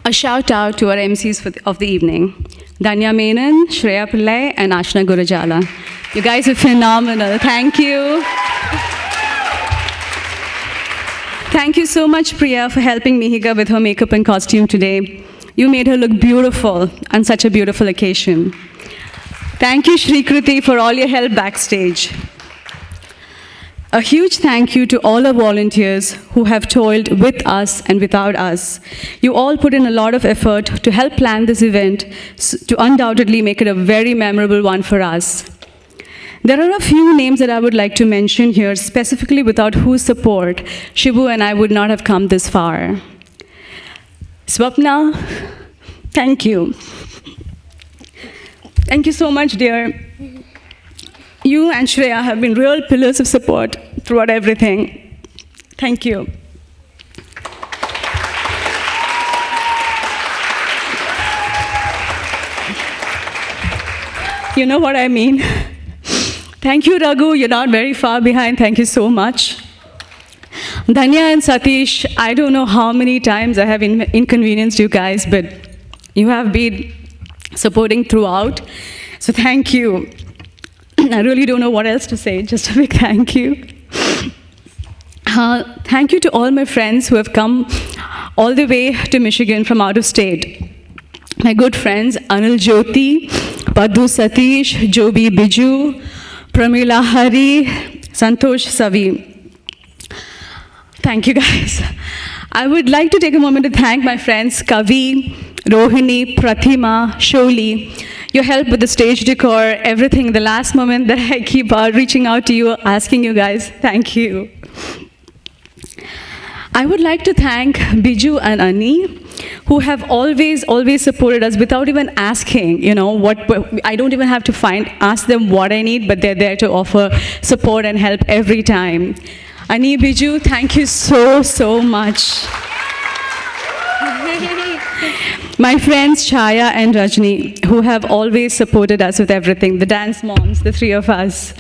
A shout out to our MCs of the evening, Danya Menon, Shreya Pillai, and Ashna Gurajala. You guys are phenomenal. Thank you. Thank you so much, Priya, for helping Mihika with her makeup and costume today. You made her look beautiful on such a beautiful occasion. Thank you, Shri Kruti, for all your help backstage. A huge thank you to all our volunteers who have toiled with us and without us. You all put in a lot of effort to help plan this event to undoubtedly make it a very memorable one for us. There are a few names that I would like to mention here, specifically without whose support Shibu and I would not have come this far. Swapna, thank you. Thank you so much, dear. You and Shreya have been real pillars of support throughout everything. Thank you. You know what I mean? Thank you, Raghu. You're not very far behind. Thank you so much. Dhanya and Satish, I don't know how many times I have inconvenienced you guys, but you have been supporting throughout. So thank you. I really don't know what else to say, just a big thank you. Thank you to all my friends who have come all the way to Michigan from out of state. My good friends, Anil Jyoti, Padhu Satish, Jobi Biju, Pramila Hari, Santosh Savi. Thank you guys. I would like to take a moment to thank my friends Kavi, Rohini, Pratima, Sholi. Your help with the stage decor, everything, the last moment that I keep reaching out to you, asking you guys, thank you. I would like to thank Biju and Ani, who have always supported us without even asking, you know, I don't even have to ask them what I need, but they're there to offer support and help every time. Ani, Biju, thank you so much. My friends Chaya and Rajni, who have always supported us with everything, the dance moms, the three of us.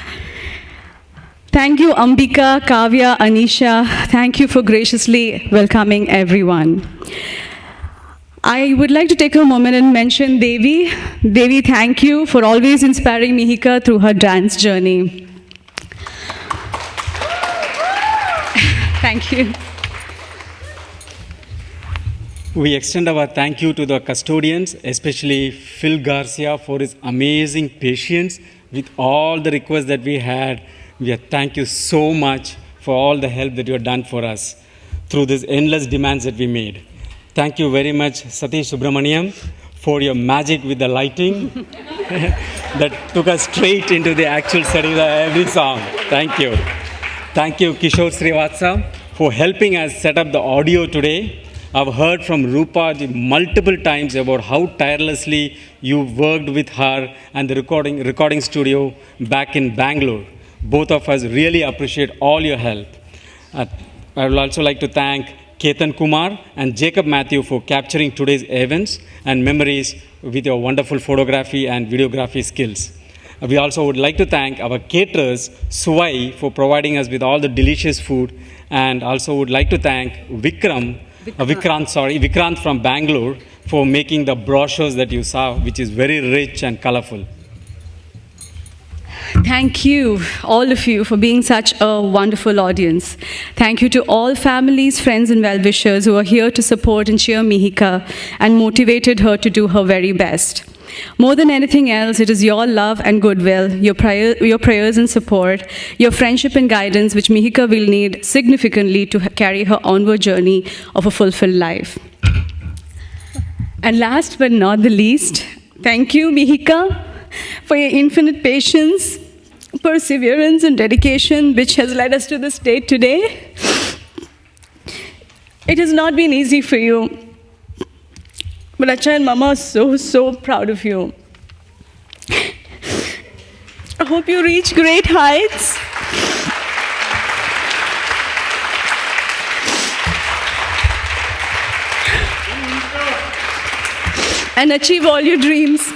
Thank you, Ambika, Kavya, Anisha. Thank you for graciously welcoming everyone. I would like to take a moment and mention Devi. Devi, thank you for always inspiring Mihika through her dance journey. Thank you. We extend our thank you to the custodians, especially Phil Garcia for his amazing patience with all the requests that we had. Thank you so much for all the help that you have done for us through these endless demands that we made. Thank you very much, Satish Subramaniam, for your magic with the lighting that took us straight into the actual setting of every song. Thank you. Thank you, Kishore Srivatsa, for helping us set up the audio today. I've heard from Rupa multiple times about how tirelessly you worked with her and the recording studio back in Bangalore. Both of us really appreciate all your help. I would also like to thank Ketan Kumar and Jacob Matthew for capturing today's events and memories with your wonderful photography and videography skills. We also would like to thank our caterers, Suwai, for providing us with all the delicious food, and also would like to thank Vikrant from Bangalore for making the brochures that you saw, which is very rich and colorful. Thank you, all of you, for being such a wonderful audience. Thank you to all families, friends, and well-wishers who are here to support and cheer Mihika and motivated her to do her very best. More than anything else, it is your love and goodwill, your prayers and support, your friendship and guidance which Mihika will need significantly to carry her onward journey of a fulfilled life. And last but not the least, thank you, Mihika, for your infinite patience, perseverance, and dedication which has led us to this date today. It has not been easy for you. But Acha and Mama are so proud of you. I hope you reach great heights. And achieve all your dreams.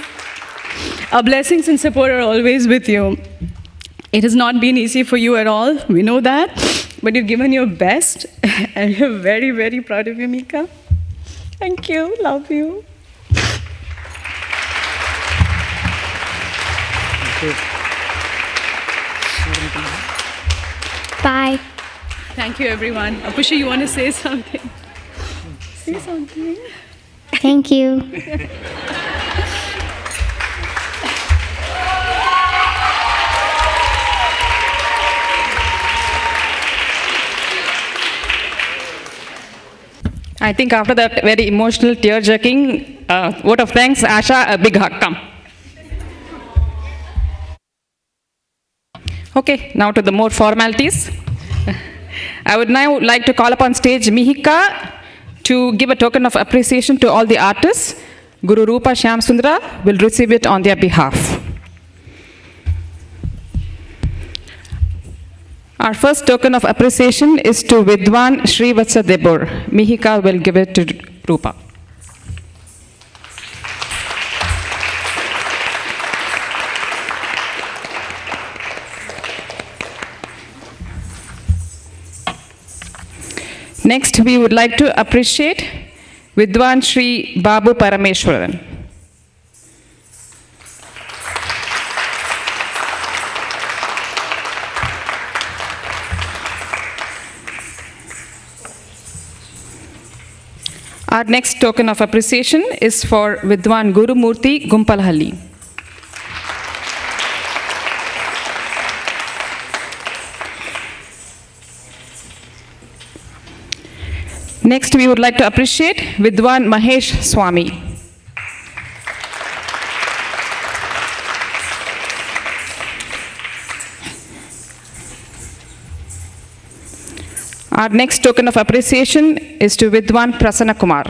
Our blessings and support are always with you. It has not been easy for you at all, we know that, but you've given your best, and we're very proud of you, Mika. Thank you, love you. Bye. Thank you, everyone. Apusha, you want to say something? Say something. Thank you. I think after that very emotional tear-jerking vote of thanks, Asha, a big hug. Come. Okay, now to the more formalities. I would now like to call upon stage Mihika to give a token of appreciation to all the artists. Guru Rupa Shyamsundara will receive it on their behalf. Our first token of appreciation is to Vidwan Srivatsa Debur. Mihika will give it to Rupa. Next, we would like to appreciate Vidwan Sri Babu Parameshwaran. Our next token of appreciation is for Vidwan Gurumurthy Gumpalhalli. Next, we would like to appreciate Vidwan Mahesh Swami. Our next token of appreciation is to Vidwan Prasanna Kumar.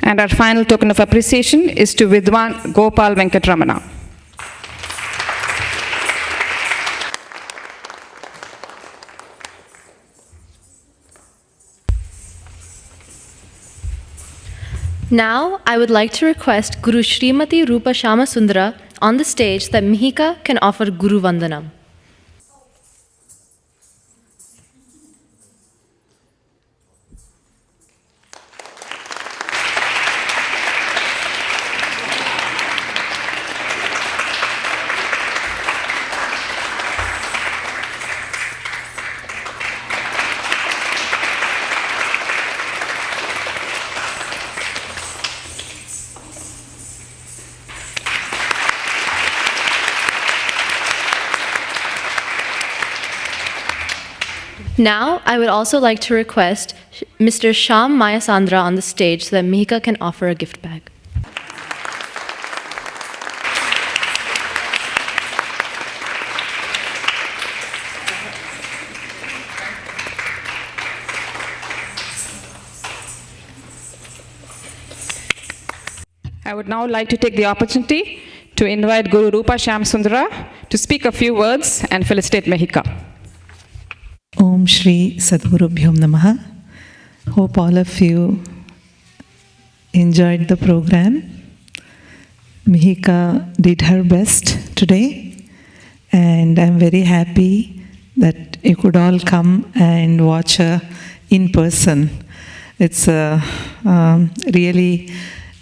And our final token of appreciation is to Vidwan Gopal Venkatramana. Now, I would like to request Guru Srimati Rupa Shyamasundara on the stage that Mihika can offer Guru Vandanam. Now, I would also like to request Mr. Shyam Mayasandra on the stage so that Mihika can offer a gift bag. I would now like to take the opportunity to invite Guru Rupa Shyamsundara to speak a few words and felicitate Mihika. Om Shri Sadgurubhyom Namaha. Hope all of you enjoyed the program. Mihika did her best today, and I'm very happy that you could all come and watch her in person. It's really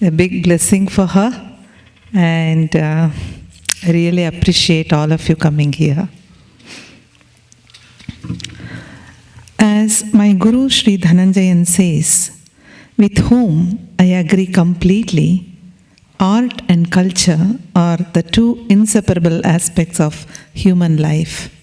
a big blessing for her, and I really appreciate all of you coming here. As my Guru Sri Dhananjayan says, with whom I agree completely, art and culture are the two inseparable aspects of human life.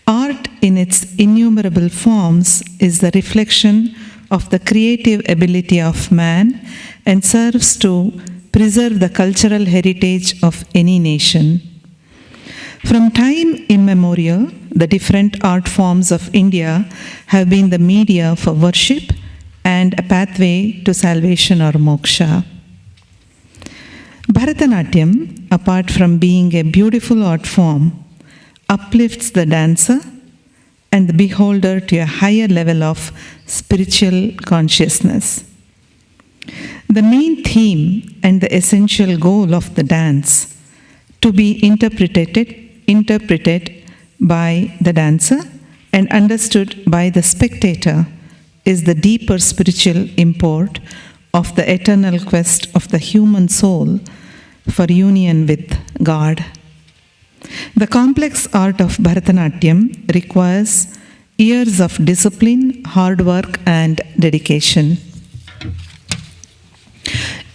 Art in its innumerable forms is the reflection of the creative ability of man and serves to preserve the cultural heritage of any nation. From time immemorial, the different art forms of India have been the media for worship and a pathway to salvation or moksha. Bharatanatyam, apart from being a beautiful art form, uplifts the dancer and the beholder to a higher level of spiritual consciousness. The main theme and the essential goal of the dance to be interpreted by the dancer and understood by the spectator is the deeper spiritual import of the eternal quest of the human soul for union with God. The complex art of Bharatanatyam requires years of discipline, hard work, and dedication.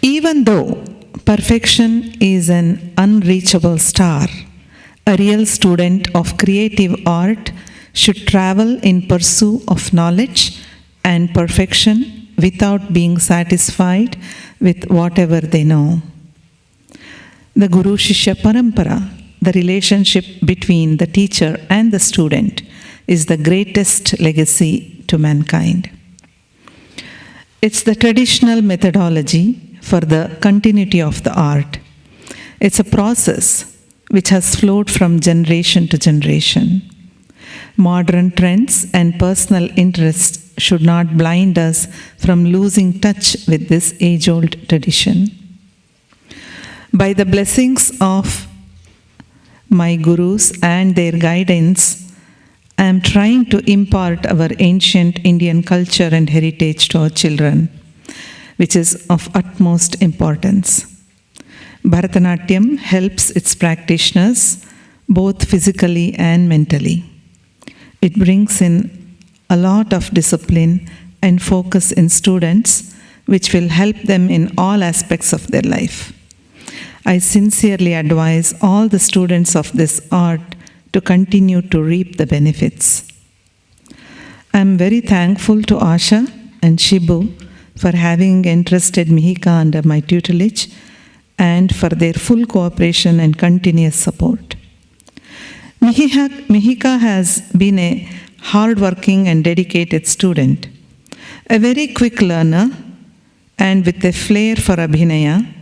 Even though perfection is an unreachable star, a real student of creative art should travel in pursuit of knowledge and perfection without being satisfied with whatever they know. The Guru Shishya Parampara, the relationship between the teacher and the student, is the greatest legacy to mankind. It's the traditional methodology for the continuity of the art. It's a process which has flowed from generation to generation. Modern trends and personal interests should not blind us from losing touch with this age-old tradition. By the blessings of my gurus and their guidance, I am trying to impart our ancient Indian culture and heritage to our children, which is of utmost importance. Bharatanatyam helps its practitioners both physically and mentally. It brings in a lot of discipline and focus in students, which will help them in all aspects of their life. I sincerely advise all the students of this art to continue to reap the benefits. I am very thankful to Asha and Shibu for having entrusted Mihika under my tutelage and for their full cooperation and continuous support. Mihika has been a hardworking and dedicated student, a very quick learner, and with a flair for Abhinaya.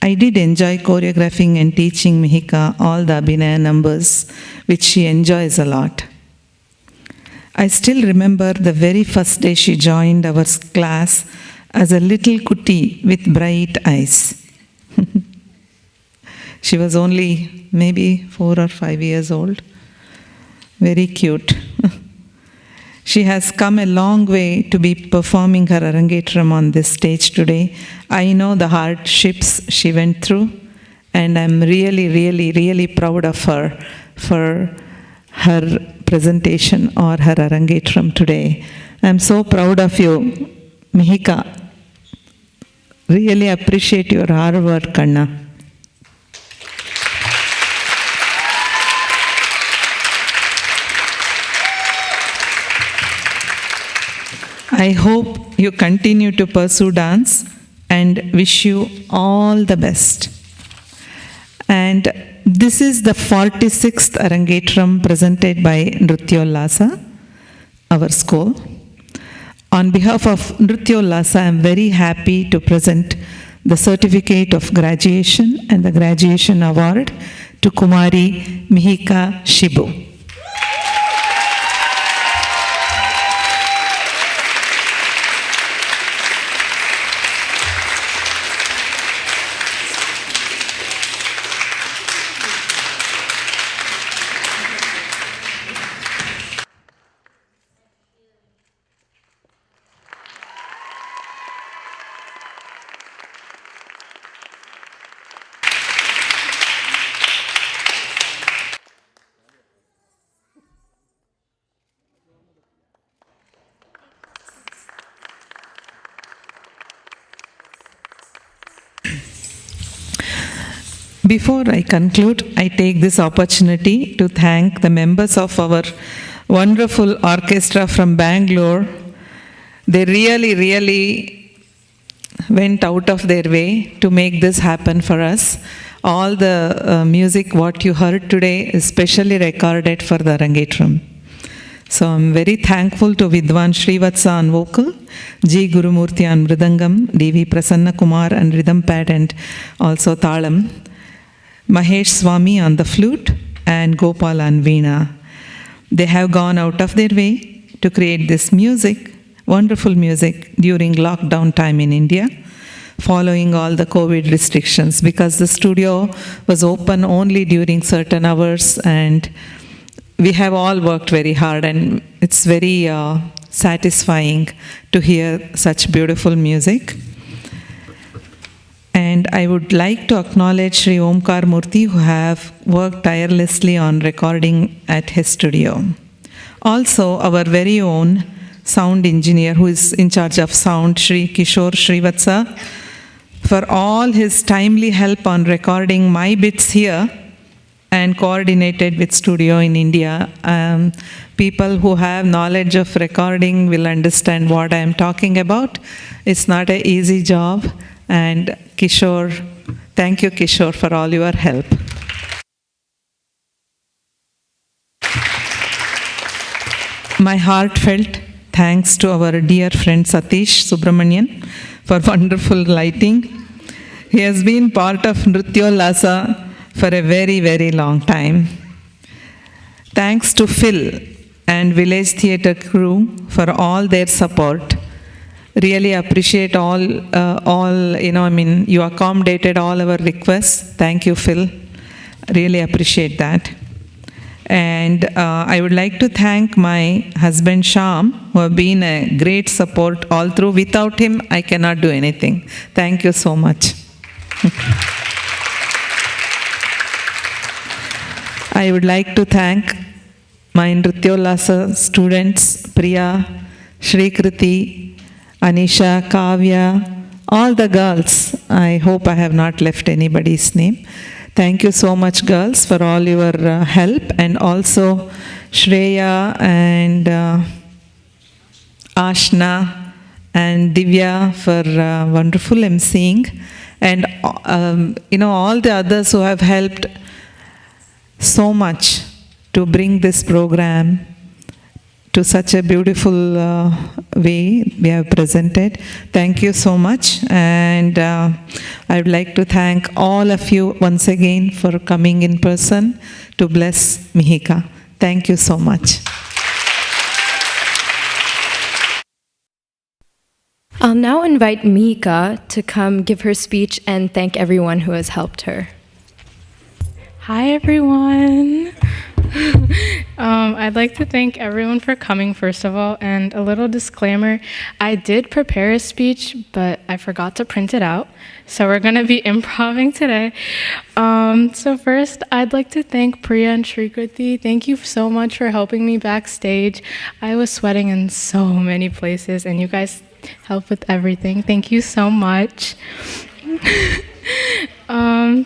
I did enjoy choreographing and teaching Mihika all the Abhinaya numbers, which she enjoys a lot. I still remember the very first day she joined our class as a little kuti with bright eyes. She was only maybe 4 or 5 years old. Very cute. She has come a long way to be performing her Arangetram on this stage today. I know the hardships she went through, and I'm really, really, really proud of her for her presentation or her Arangetram today. I'm so proud of you, Mihika. Really appreciate your hard work, Kanna. I hope you continue to pursue dance and wish you all the best. And this is the 46th Arangetram presented by Nrityollasa, our school. On behalf of Nrityollasa, I am very happy to present the certificate of graduation and the graduation award to Kumari Mihika Shibu. Before I conclude, I take this opportunity to thank the members of our wonderful orchestra from Bangalore. They really went out of their way to make this happen for us. All the music what you heard today is specially recorded for the Arangetram. So I'm very thankful to Vidwan Srivatsa on vocal, G. Gurumurthy on mridangam, D.V. Prasanna Kumar on rhythm pad and also talam, Mahesh Swami on the flute, and Gopal on veena. They have gone out of their way to create this music, wonderful music, during lockdown time in India, following all the COVID restrictions, because the studio was open only during certain hours, and we have all worked very hard, and it's very satisfying to hear such beautiful music. And I would like to acknowledge Sri Omkar Murthy, who have worked tirelessly on recording at his studio. Also, our very own sound engineer, who is in charge of sound, Sri Kishore Srivatsa, for all his timely help on recording my bits here and coordinated with studio in India. People who have knowledge of recording will understand what I am talking about. It's not an easy job. And Kishore, thank you Kishore for all your help. My heartfelt thanks to our dear friend Satish Subramanian for wonderful lighting. He has been part of Nrityollasa for a very long time. Thanks to Phil and Village Theatre crew for all their support. Really appreciate all, you accommodated all our requests. Thank you, Phil. Really appreciate that. And I would like to thank my husband Sham, who have been a great support all through. Without him, I cannot do anything. Thank you so much. I would like to thank my Nrityollasa students, Priya, Shrikriti, Anisha, Kavya, all the girls. I hope I have not left anybody's name. Thank you so much, girls, for all your help, and also Shreya and Ashna and Divya for wonderful emceeing, and all the others who have helped so much to bring this program to such a beautiful way we have presented. Thank you so much, and I would like to thank all of you once again for coming in person to bless Mihika. Thank you so much. I'll now invite Mihika to come give her speech and thank everyone who has helped her. Hi, everyone. I'd like to thank everyone for coming, first of all, and a little disclaimer, I did prepare a speech, but I forgot to print it out, so we're going to be improvising today. So first, I'd like to thank Priya and Shrikriti. Thank you so much for helping me backstage. I was sweating in so many places, and you guys helped with everything. Thank you so much.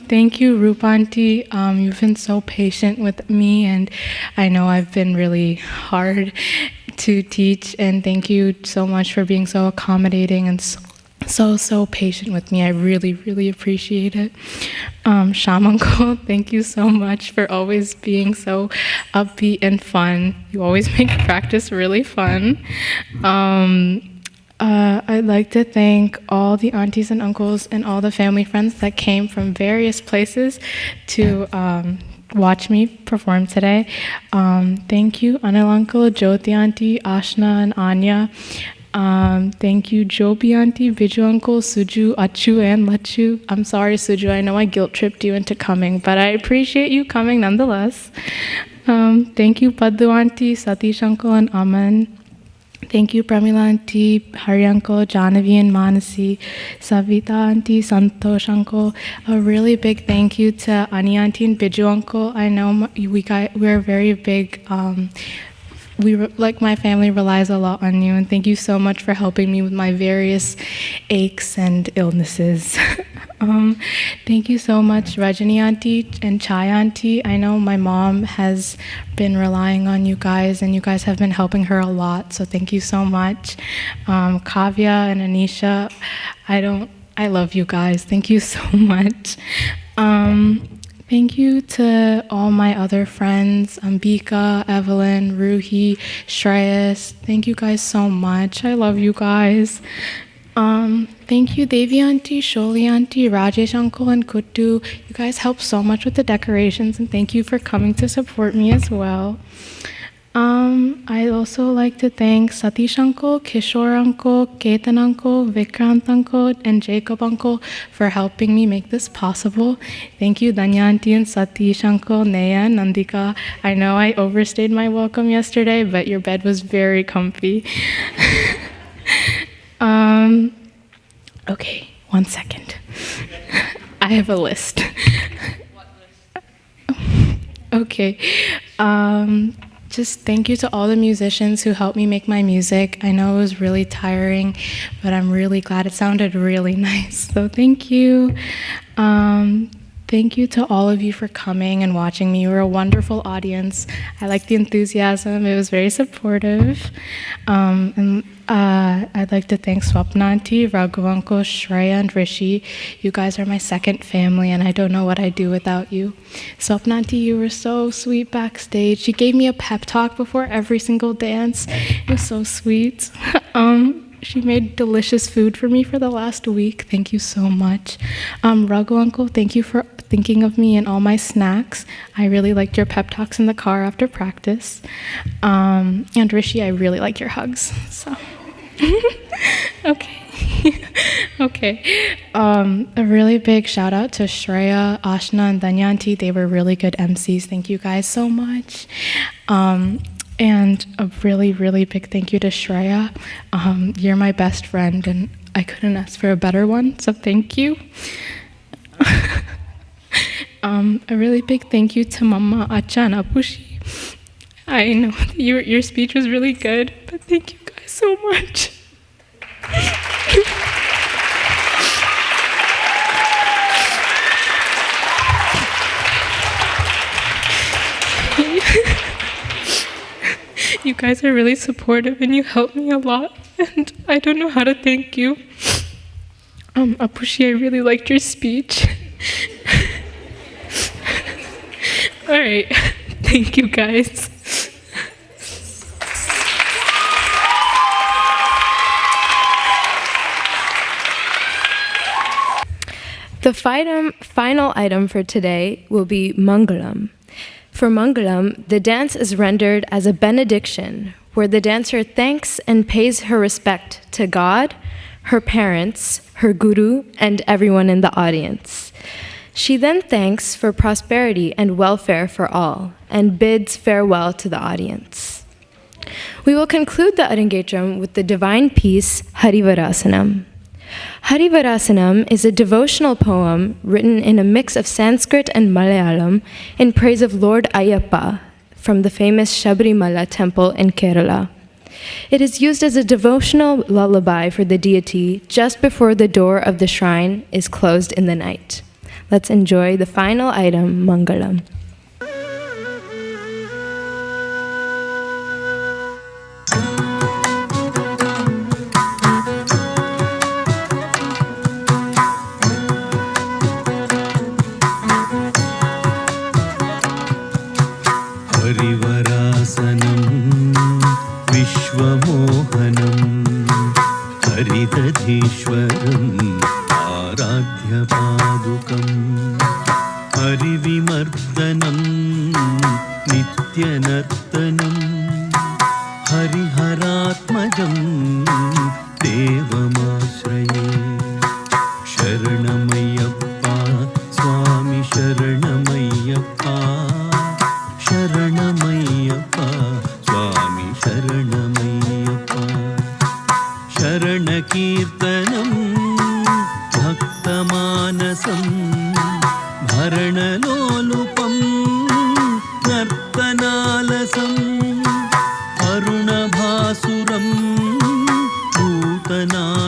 Thank you, Rupanti. You've been so patient with me, and I know I've been really hard to teach, and thank you so much for being so accommodating and so patient with me. I really appreciate it. Sham Uncle, thank you so much for always being so upbeat and fun. You always make practice really fun. I'd like to thank all the aunties and uncles and all the family friends that came from various places to watch me perform today. Thank you, Anil Uncle, Jyoti Auntie, Ashna, and Anya. Thank you, Jobi Auntie, Biju Uncle, Suju, Achu, and Lachu. I'm sorry, Suju, I know I guilt-tripped you into coming, but I appreciate you coming nonetheless. Thank you, Paddu Auntie, Satish Uncle, and Aman. Thank you, Pramila Auntie, Hari Uncle, Janavi and Manasi, Savita Auntie, Santosh Uncle. A really big thank you to Ani Auntie and Biju Uncle. I know we're very big. My family relies a lot on you, and thank you so much for helping me with my various aches and illnesses. Thank you so much, Rajani Auntie and Chai Auntie. I know my mom has been relying on you guys, and you guys have been helping her a lot, so thank you so much. Kavya and Anisha, I love you guys. Thank you so much. Thank you to all my other friends, Ambika, Evelyn, Ruhi, Shreyas. Thank you guys so much. I love you guys. Thank you, Devi Auntie, Sholi Auntie, Rajesh Uncle, and Kuttu. You guys helped so much with the decorations, and thank you for coming to support me as well. I'd also like to thank Satish Uncle, Kishore Uncle, Ketan Uncle, Vikrant Uncle, and Jacob Uncle for helping me make this possible. Thank you, Danya Auntie and Satish Uncle, Neha, Nandika. I know I overstayed my welcome yesterday, but your bed was very comfy. Okay, 1 second. I have a list. What list? Okay. Just thank you to all the musicians who helped me make my music. I know it was really tiring, but I'm really glad it sounded really nice. So thank you. Thank you to all of you for coming and watching me. You were a wonderful audience. I liked the enthusiasm. It was very supportive. I'd like to thank Swapnanti, Raghuvanko, Shreya, and Rishi. You guys are my second family, and I don't know what I'd do without you. Swapnanti, you were so sweet backstage. She gave me a pep talk before every single dance. It was so sweet. She made delicious food for me for the last week. Thank you so much. Raghu Uncle, thank you for thinking of me and all my snacks. I really liked your pep talks in the car after practice. And Rishi, I really like your hugs. So, okay. Okay. A really big shout out to Shreya, Ashna, and Danyanti. They were really good MCs. Thank you guys so much. And a really, really big thank you to Shreya. You're my best friend, and I couldn't ask for a better one, so thank you. A really big thank you to Mama, Acha, and Apushi. I know that your speech was really good, but thank you guys so much. You guys are really supportive and you help me a lot, and I don't know how to thank you. Apushi, I really liked your speech. All right, thank you guys. The final item for today will be Mangalam. For Mangalam, the dance is rendered as a benediction, where the dancer thanks and pays her respect to God, her parents, her guru, and everyone in the audience. She then thanks for prosperity and welfare for all, and bids farewell to the audience. We will conclude the Arangetram with the divine piece, Harivarasanam. Harivarasanam is a devotional poem written in a mix of Sanskrit and Malayalam in praise of Lord Ayyappa from the famous Shabarimala temple in Kerala. It is used as a devotional lullaby for the deity just before the door of the shrine is closed in the night. Let's enjoy the final item, Mangalam. हरिदधीश्वरम् आराध्यपादुकम् हरिविमर्दनं नित्यनर्तनं हरिहरात्मजं देवमाश्रये शरणमय्यप्पा स्वामी शरणमय्यप्पा शरणमय्यप्पा स्वामी शरणमय्यप्पा शरणकीर्तनं भक्तमानसं भरणलोलुपं नर्तनालसम् अरुणभासुरं भूतनाथं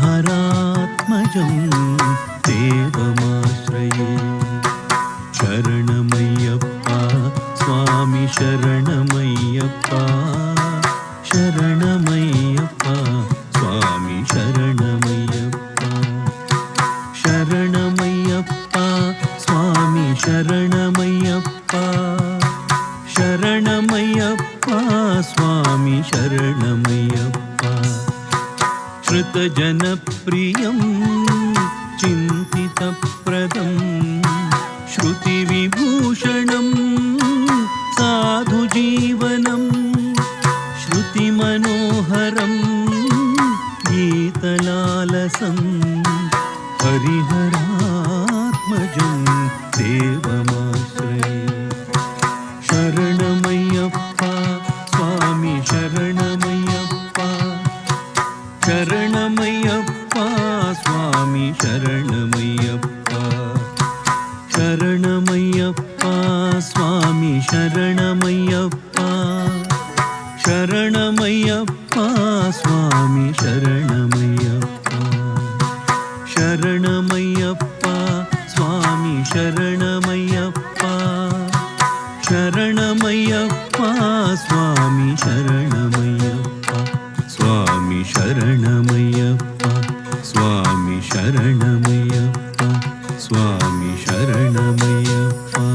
हरिहरात्मजं देवमाश्रये शरणमय्यप्पा स्वामी शरणमय्यप्पा शरणमय्यप्पा स्वामी शरणमय्यप्पा शरणमय्यप्पा स्वामी शरणमय्यप्पा शरणमय्यप्पा स्वामी शरणमय्यप्पा श्रुतजनप्रियं चिन्तितप्रदं श्रुतिविभूषणं साधुजीवनं श्रुतिमनोहरं गीतलालसं हरिहरात्मजं देवमाश्रये शरणमय्यप्पा स्वामी शरणमय्यप्पा शरणमय्यप्पा स्वामी शरणमय्यप्पा शरणमय्यप्पा स्वामी शरणमय्यप्पा शरणमय्यप्पा स्वामी शरणमय्यप्पा शरणमय्यप्पा स्वामी शरणमय्यप्पा शरणमय्यप्पा स्वामी शरणमय्यप्पा स्वामी शरणमय्यप्पा स्वामी शरणमय्यप्पा स्वामी शरणमय्यप्पा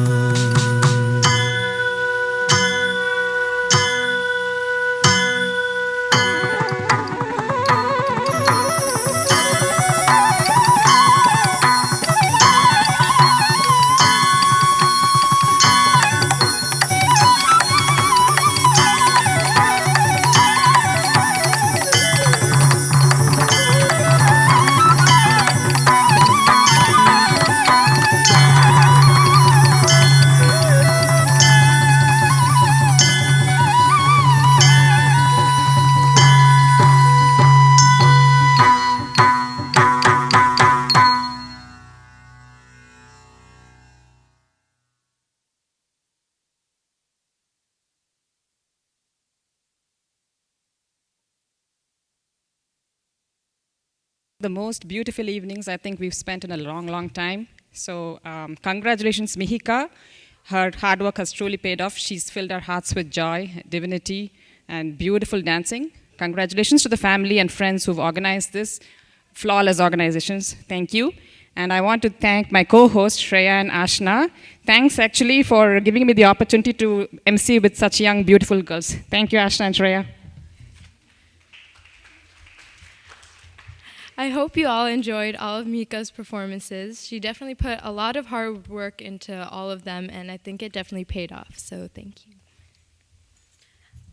The most beautiful evenings I think we've spent in a long, long time. So congratulations, Mihika. Her hard work has truly paid off. She's filled our hearts with joy, divinity, and beautiful dancing. Congratulations to the family and friends who've organized this. Flawless organizations. Thank you. And I want to thank my co-hosts, Shreya and Ashna. Thanks actually for giving me the opportunity to MC with such young, beautiful girls. Thank you, Ashna and Shreya. I hope you all enjoyed all of Mika's performances. She definitely put a lot of hard work into all of them, and I think it definitely paid off, so thank you.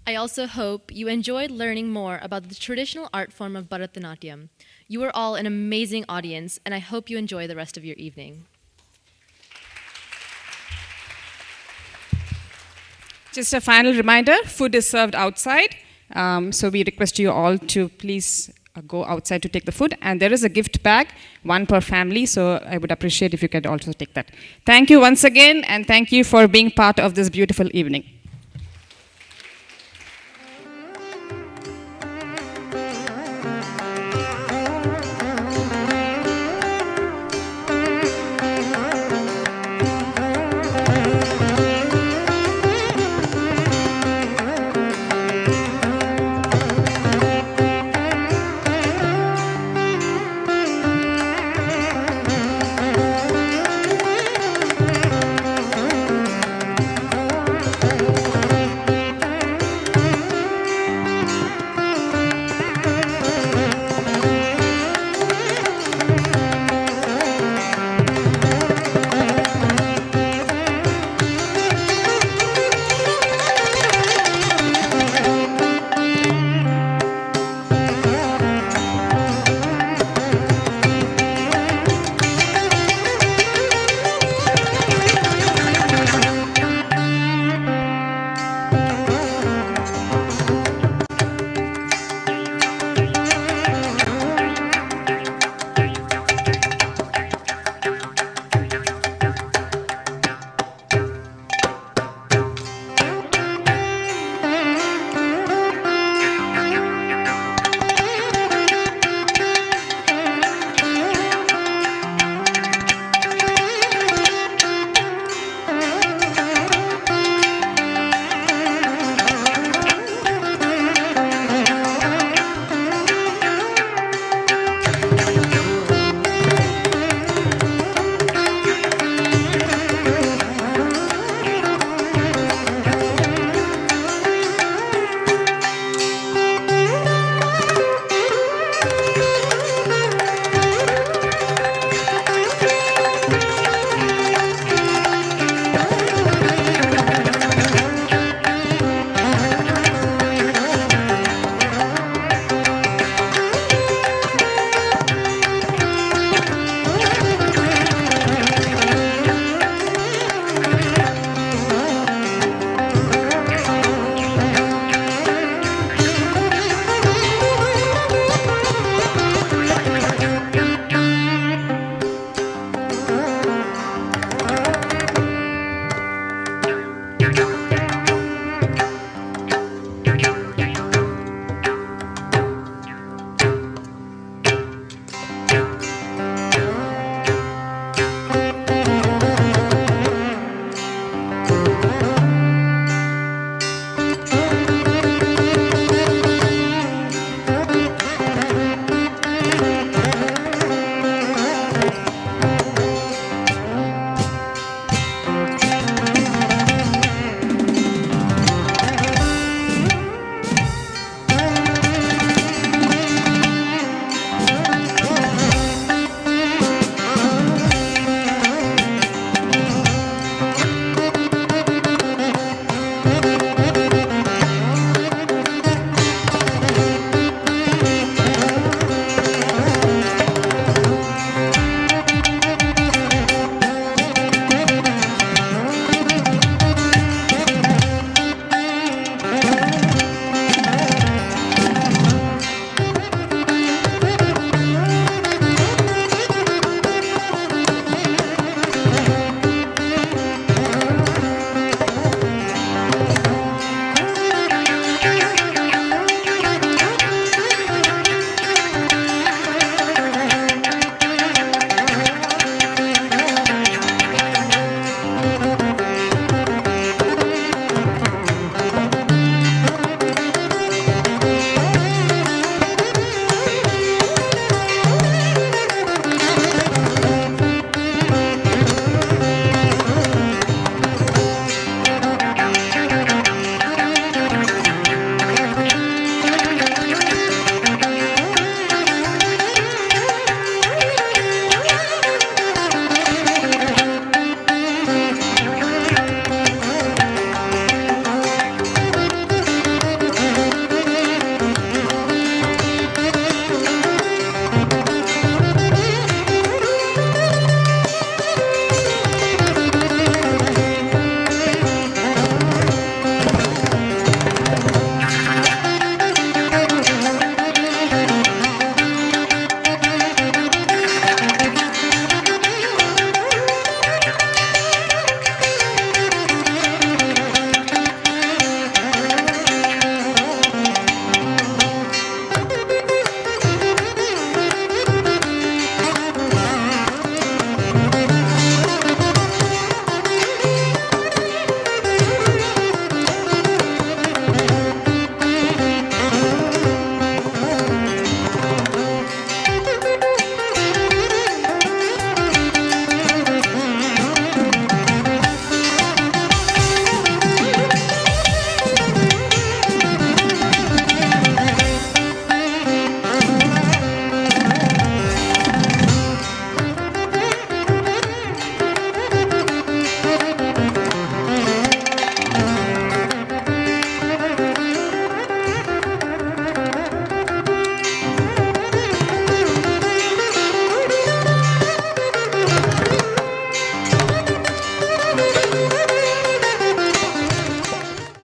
I also hope you enjoyed learning more about the traditional art form of Bharatanatyam. You are all an amazing audience, and I hope you enjoy the rest of your evening. Just a final reminder, food is served outside. So we request you all to please go outside to take the food. And there is a gift bag, one per family. So I would appreciate if you could also take that. Thank you once again, and thank you for being part of this beautiful evening.